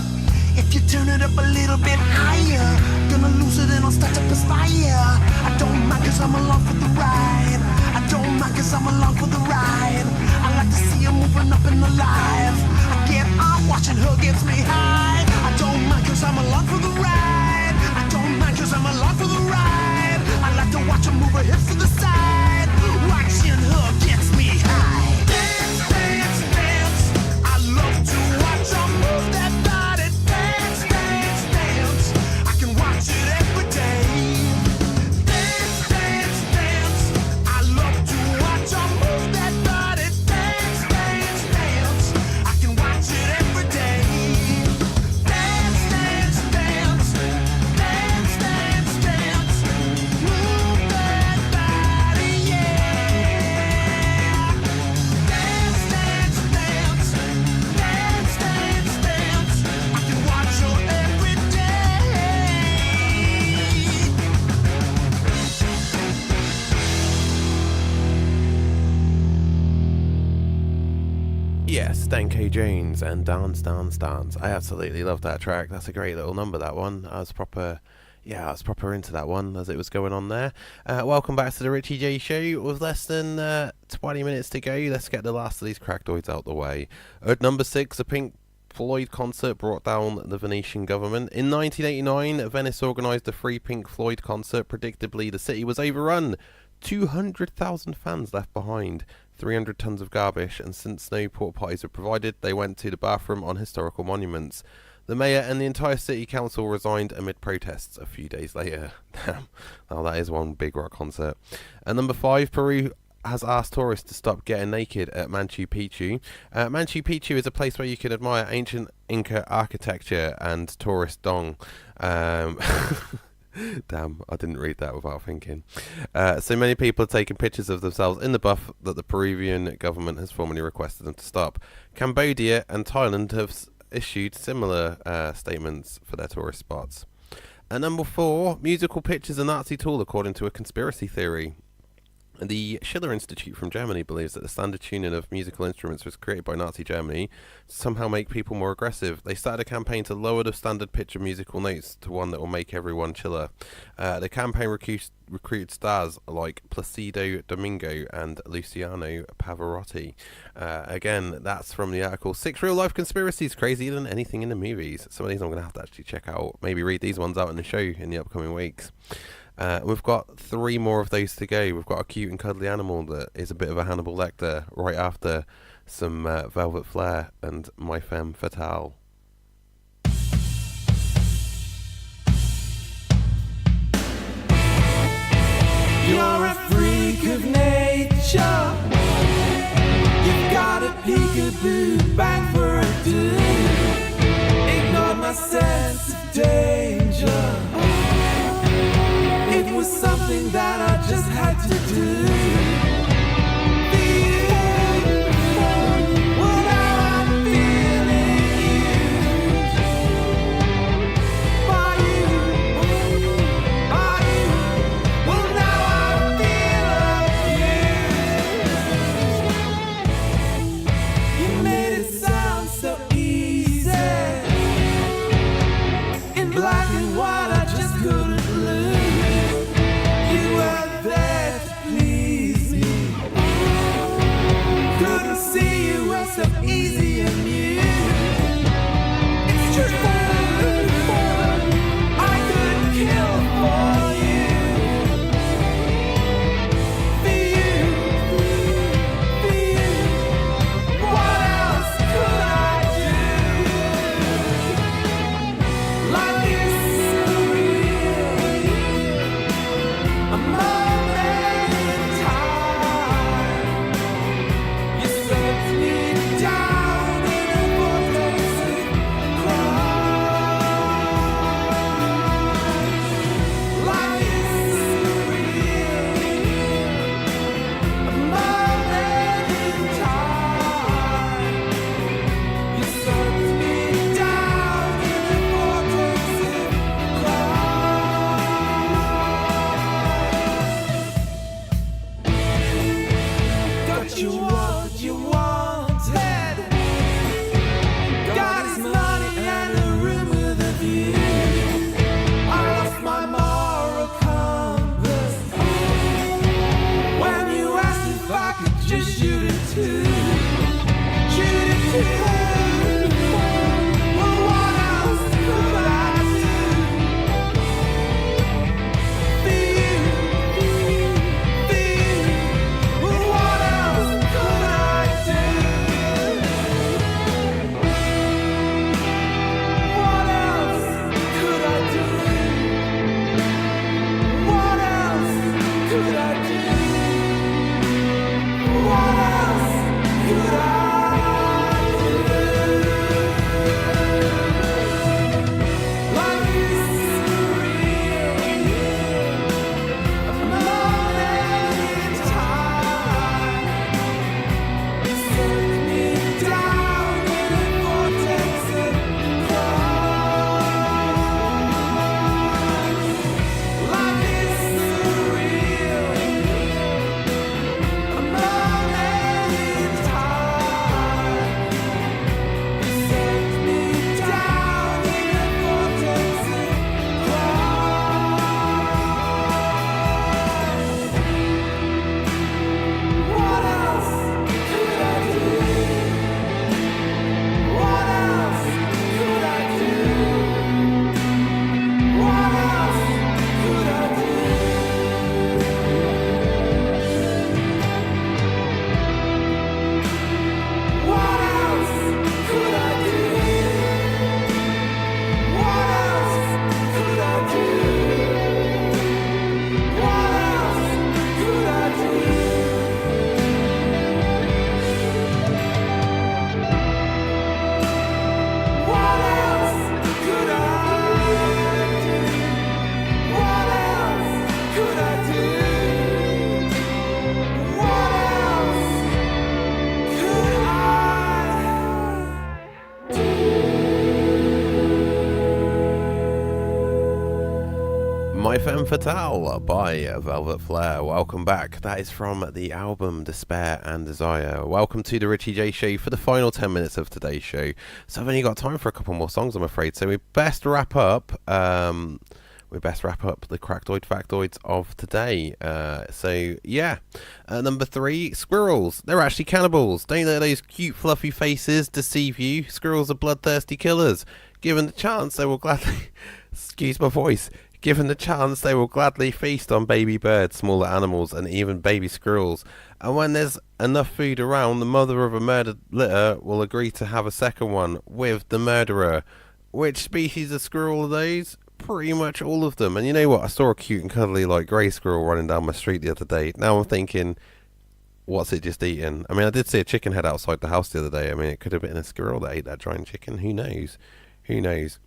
If you turn it up a little bit higher, gonna lose it and I'll start to perspire. I don't mind cause I'm along for the ride. I don't mind cause I'm along for the ride. I like to see her moving up and alive. I get on watching her gets me high. I don't mind cause I'm along for the ride. I don't mind cause I'm along for the ride. I like to watch her move her hips to the side. Watching her gets me high. Dance, dance, dance. I love to watch her move that body. Dance, dance, dance. I can watch it every day. Dance, dance, dance. I love to watch her move that body. Dance, dance, dance. I can watch it every day. Dance, dance, dance. Dance, dance, dance. Move that body, yeah. Dance, dance, dance. Dance, dance, dance. I can watch her every day. Yes, Danko Jones and Dance, Dance, Dance. I absolutely love that track. That's a great little number, that one. I was proper into that one as it was going on there. Welcome back to the Ritchie J show. With less than 20 minutes to go, let's get the last of these crackoids out the way. At number 6, a Pink Floyd concert brought down the Venetian government. In 1989, Venice organised a free Pink Floyd concert. Predictably, the city was overrun. 200,000 fans left behind, 300 tons of garbage, and since no porta potties were provided, they went to the bathroom on historical monuments. The mayor and the entire city council resigned amid protests a few days later. Damn, well, that is one big rock concert. At number 5, Peru has asked tourists to stop getting naked at Machu Picchu. Machu Picchu is a place where you can admire ancient Inca architecture and tourist dong. Damn, I didn't read that without thinking. So many people are taking pictures of themselves in the buff that the Peruvian government has formally requested them to stop. Cambodia and Thailand have issued similar statements for their tourist spots. At number 4, musical pitch is a Nazi tool according to a conspiracy theory. The Schiller Institute from Germany believes that the standard tuning of musical instruments was created by Nazi Germany to somehow make people more aggressive. They started a campaign to lower the standard pitch of musical notes to one that will make everyone chiller. The campaign recruited stars like Placido Domingo and Luciano Pavarotti. Again, that's from the article 6 Real Life Conspiracies Crazier Than Anything in the Movies. Some of these I'm going to have to actually check out. Maybe read these ones out in the show in the upcoming weeks. We've got 3 more of those to go. We've got a cute and cuddly animal that is a bit of a Hannibal Lecter right after some Velvet Flair and My Femme Fatale. You're a freak of nature. You've got a peekaboo bang for a dude. Ignored my sense of danger. It was something that I just had to do. For you. Well, now I'm feeling used. By you. By you. Well, now I feel abused. You made it sound My Femme Fatale by Velvet Flare. Welcome back. That is from the album Despair and Desire. Welcome to the Ritchie J show for the final 10 minutes of today's show. So I've only got time for a couple more songs, I'm afraid. So we best wrap up the Crackdoid Factoids of today. Number 3, squirrels. They're actually cannibals. Don't let those cute fluffy faces deceive you. Squirrels are bloodthirsty killers. Given the chance, they will gladly... Excuse my voice. Given the chance, they will gladly feast on baby birds, smaller animals, and even baby squirrels. And when there's enough food around, the mother of a murdered litter will agree to have a second one with the murderer. Which species of squirrel are those? Pretty much all of them. And you know what? I saw a cute and cuddly like grey squirrel running down my street the other day. Now I'm thinking, what's it just eaten? I mean, I did see a chicken head outside the house the other day. I mean, it could have been a squirrel that ate that giant chicken. Who knows? Who knows?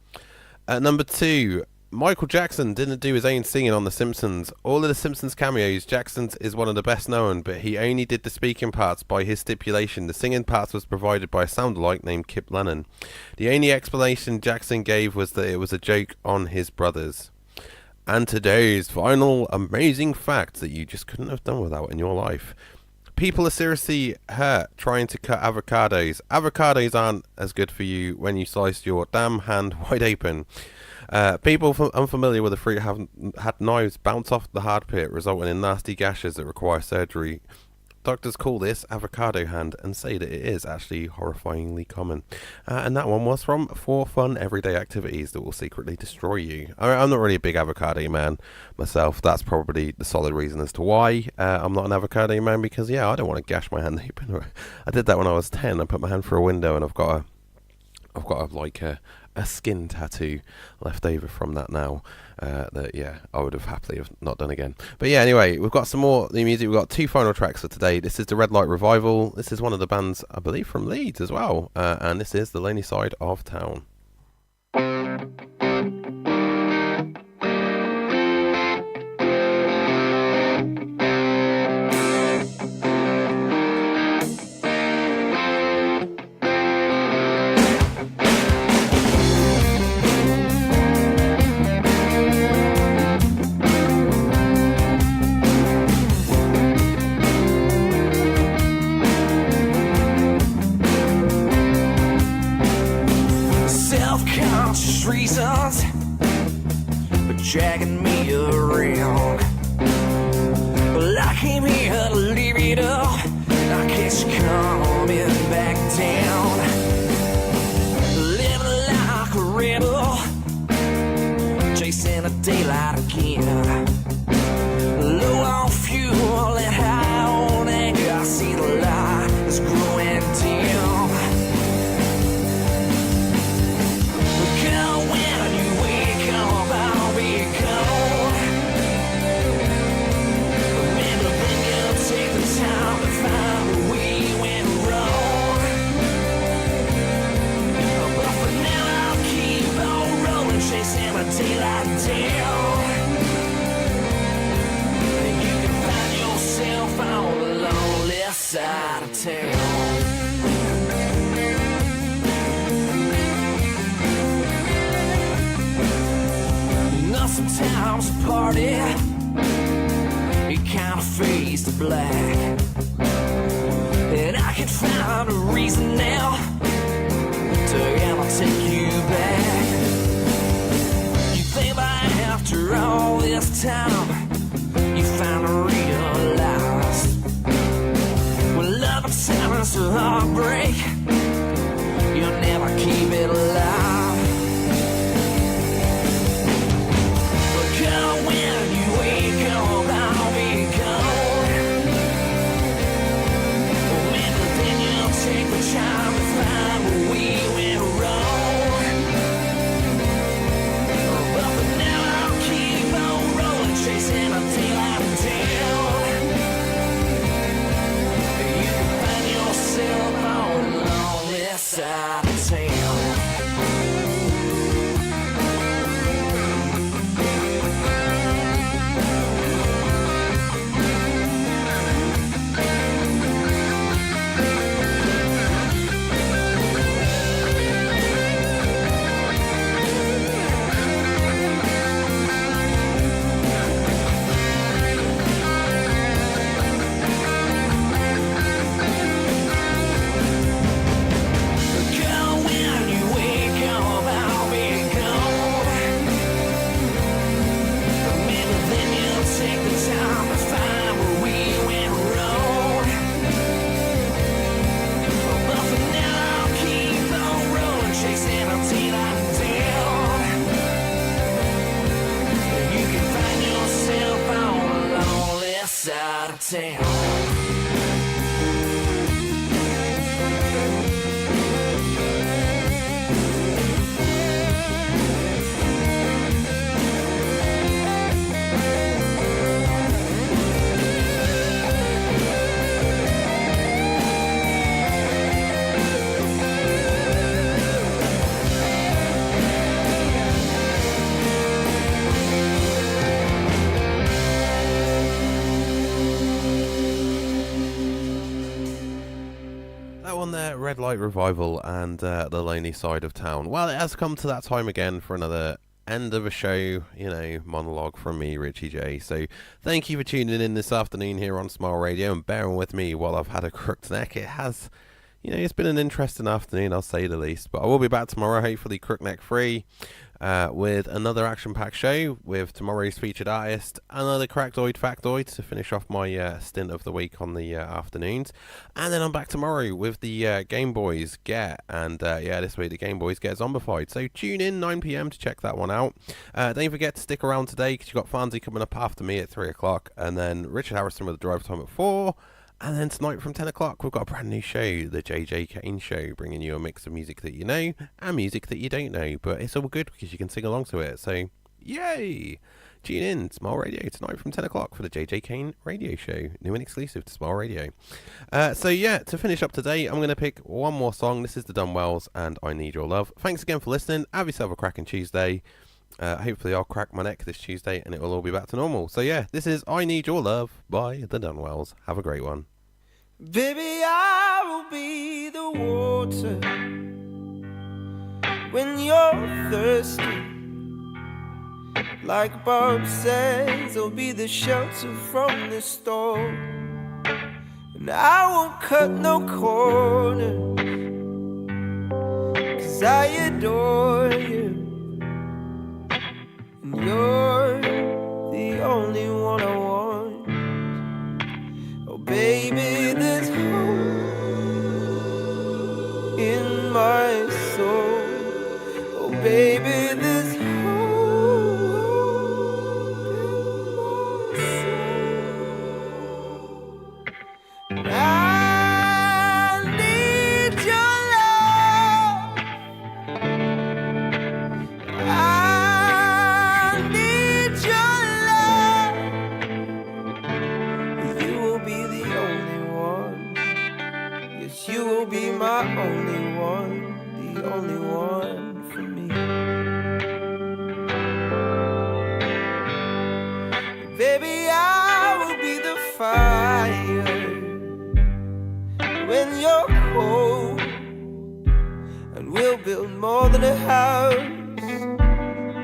Number 2, Michael Jackson didn't do his own singing on The Simpsons. All of The Simpsons cameos, Jackson's is one of the best known, but he only did the speaking parts by his stipulation. The singing parts was provided by a sound-alike named Kip Lennon. The only explanation Jackson gave was that it was a joke on his brothers. And today's final amazing fact that you just couldn't have done without in your life. People are seriously hurt trying to cut avocados. Avocados aren't as good for you when you slice your damn hand wide open. People unfamiliar with the fruit have had knives bounce off the hard pit, resulting in nasty gashes that require surgery. Doctors call this avocado hand and say that it is actually horrifyingly common. And that one was from 4 Fun Everyday Activities That Will Secretly Destroy You. I'm not really a big avocado man myself. That's probably the solid reason as to why I'm not an avocado man, because I don't want to gash my hand open. I did that when I was 10. I put my hand through a window and I've got a skin tattoo left over from that now. I would have happily have not done again. But anyway, we've got some more new music. We've got 2 final tracks for today. This is the Red Light Revival. This is one of the bands, I believe, from Leeds as well. And this is the Layne Side of Town. Reasons for dragging me around. Well, I came here to leave it up. I guess you're coming back down. Living like a rebel, chasing the daylight again. Low on fuel and high on anger, I see the light is growing dim. Daylight down, and you can find yourself on the lonely side of town. Now sometimes a party, it kind of fades to black, and I can find a reason now to ever take you back. After all this time, you finally realize when love and silence or heartbreak, you'll never keep it alive. But girl, when you wake up, I'll be gone. Maybe then you'll take the time to find where we went wrong. Chasing a daylight down, you can find yourself on the lonely side of town. Say Red Light Revival and the Layne side of town. Well, it has come to that time again for another end of a show, monologue from me, Ritchie J. So thank you for tuning in this afternoon here on Smile Radio and bearing with me while I've had a crooked neck. It has, it's been an interesting afternoon, I'll say the least. But I will be back tomorrow, hopefully crook neck free, with another action-packed show with tomorrow's featured artist, another crackdoid factoid to finish off my stint of the week on the afternoons. And then I'm back tomorrow with the Game Boys Get, and this week the Game Boys Get Zombified. So tune in 9 PM to check that one out. Don't forget to stick around today because you've got Fonzie coming up after me at 3 o'clock, and then Richard Harrison with the drive time at 4. And then tonight from 10 o'clock, we've got a brand new show, the JJ Kane Show, bringing you a mix of music that you know and music that you don't know. But it's all good because you can sing along to it. So, yay! Tune in, Smile Radio, tonight from 10 o'clock for the JJ Kane Radio Show, new and exclusive to Smile Radio. To finish up today, I'm going to pick one more song. This is the Dunwells and I Need Your Love. Thanks again for listening. Have yourself a cracking Tuesday. Hopefully I'll crack my neck this Tuesday and it will all be back to normal. So this is I Need Your Love by the Dunwells. Have a great one. Baby, I will be the water when you're thirsty. Like Bob says, I'll be the shelter from the storm. And I won't cut no corners, 'cause I adore you. And you're the only one I want. Oh baby, there's hope in my soul. Oh baby, there's hope in my soul. And I need your love. I need your love. You will be the only one. Yes, you will be my only one. The only one for me. Baby, I will be the fire when you're cold. And we'll build more than a house.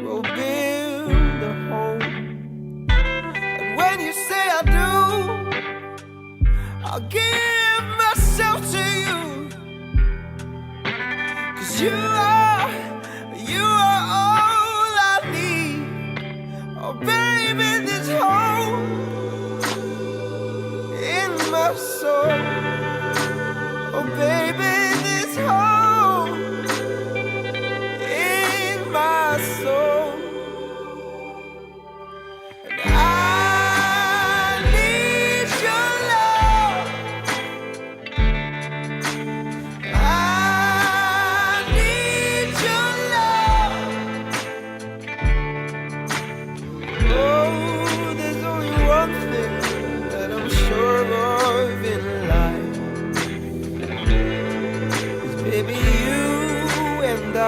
We'll build a home. And when you say I do, I'll give myself to you. 'Cause you are all I need. Oh baby, there's hope in my soul. Oh baby, there's hope in my soul. And I need your love. I need your love. Oh, there's only one thing that I'm sure of in life. 'Cause baby, you and I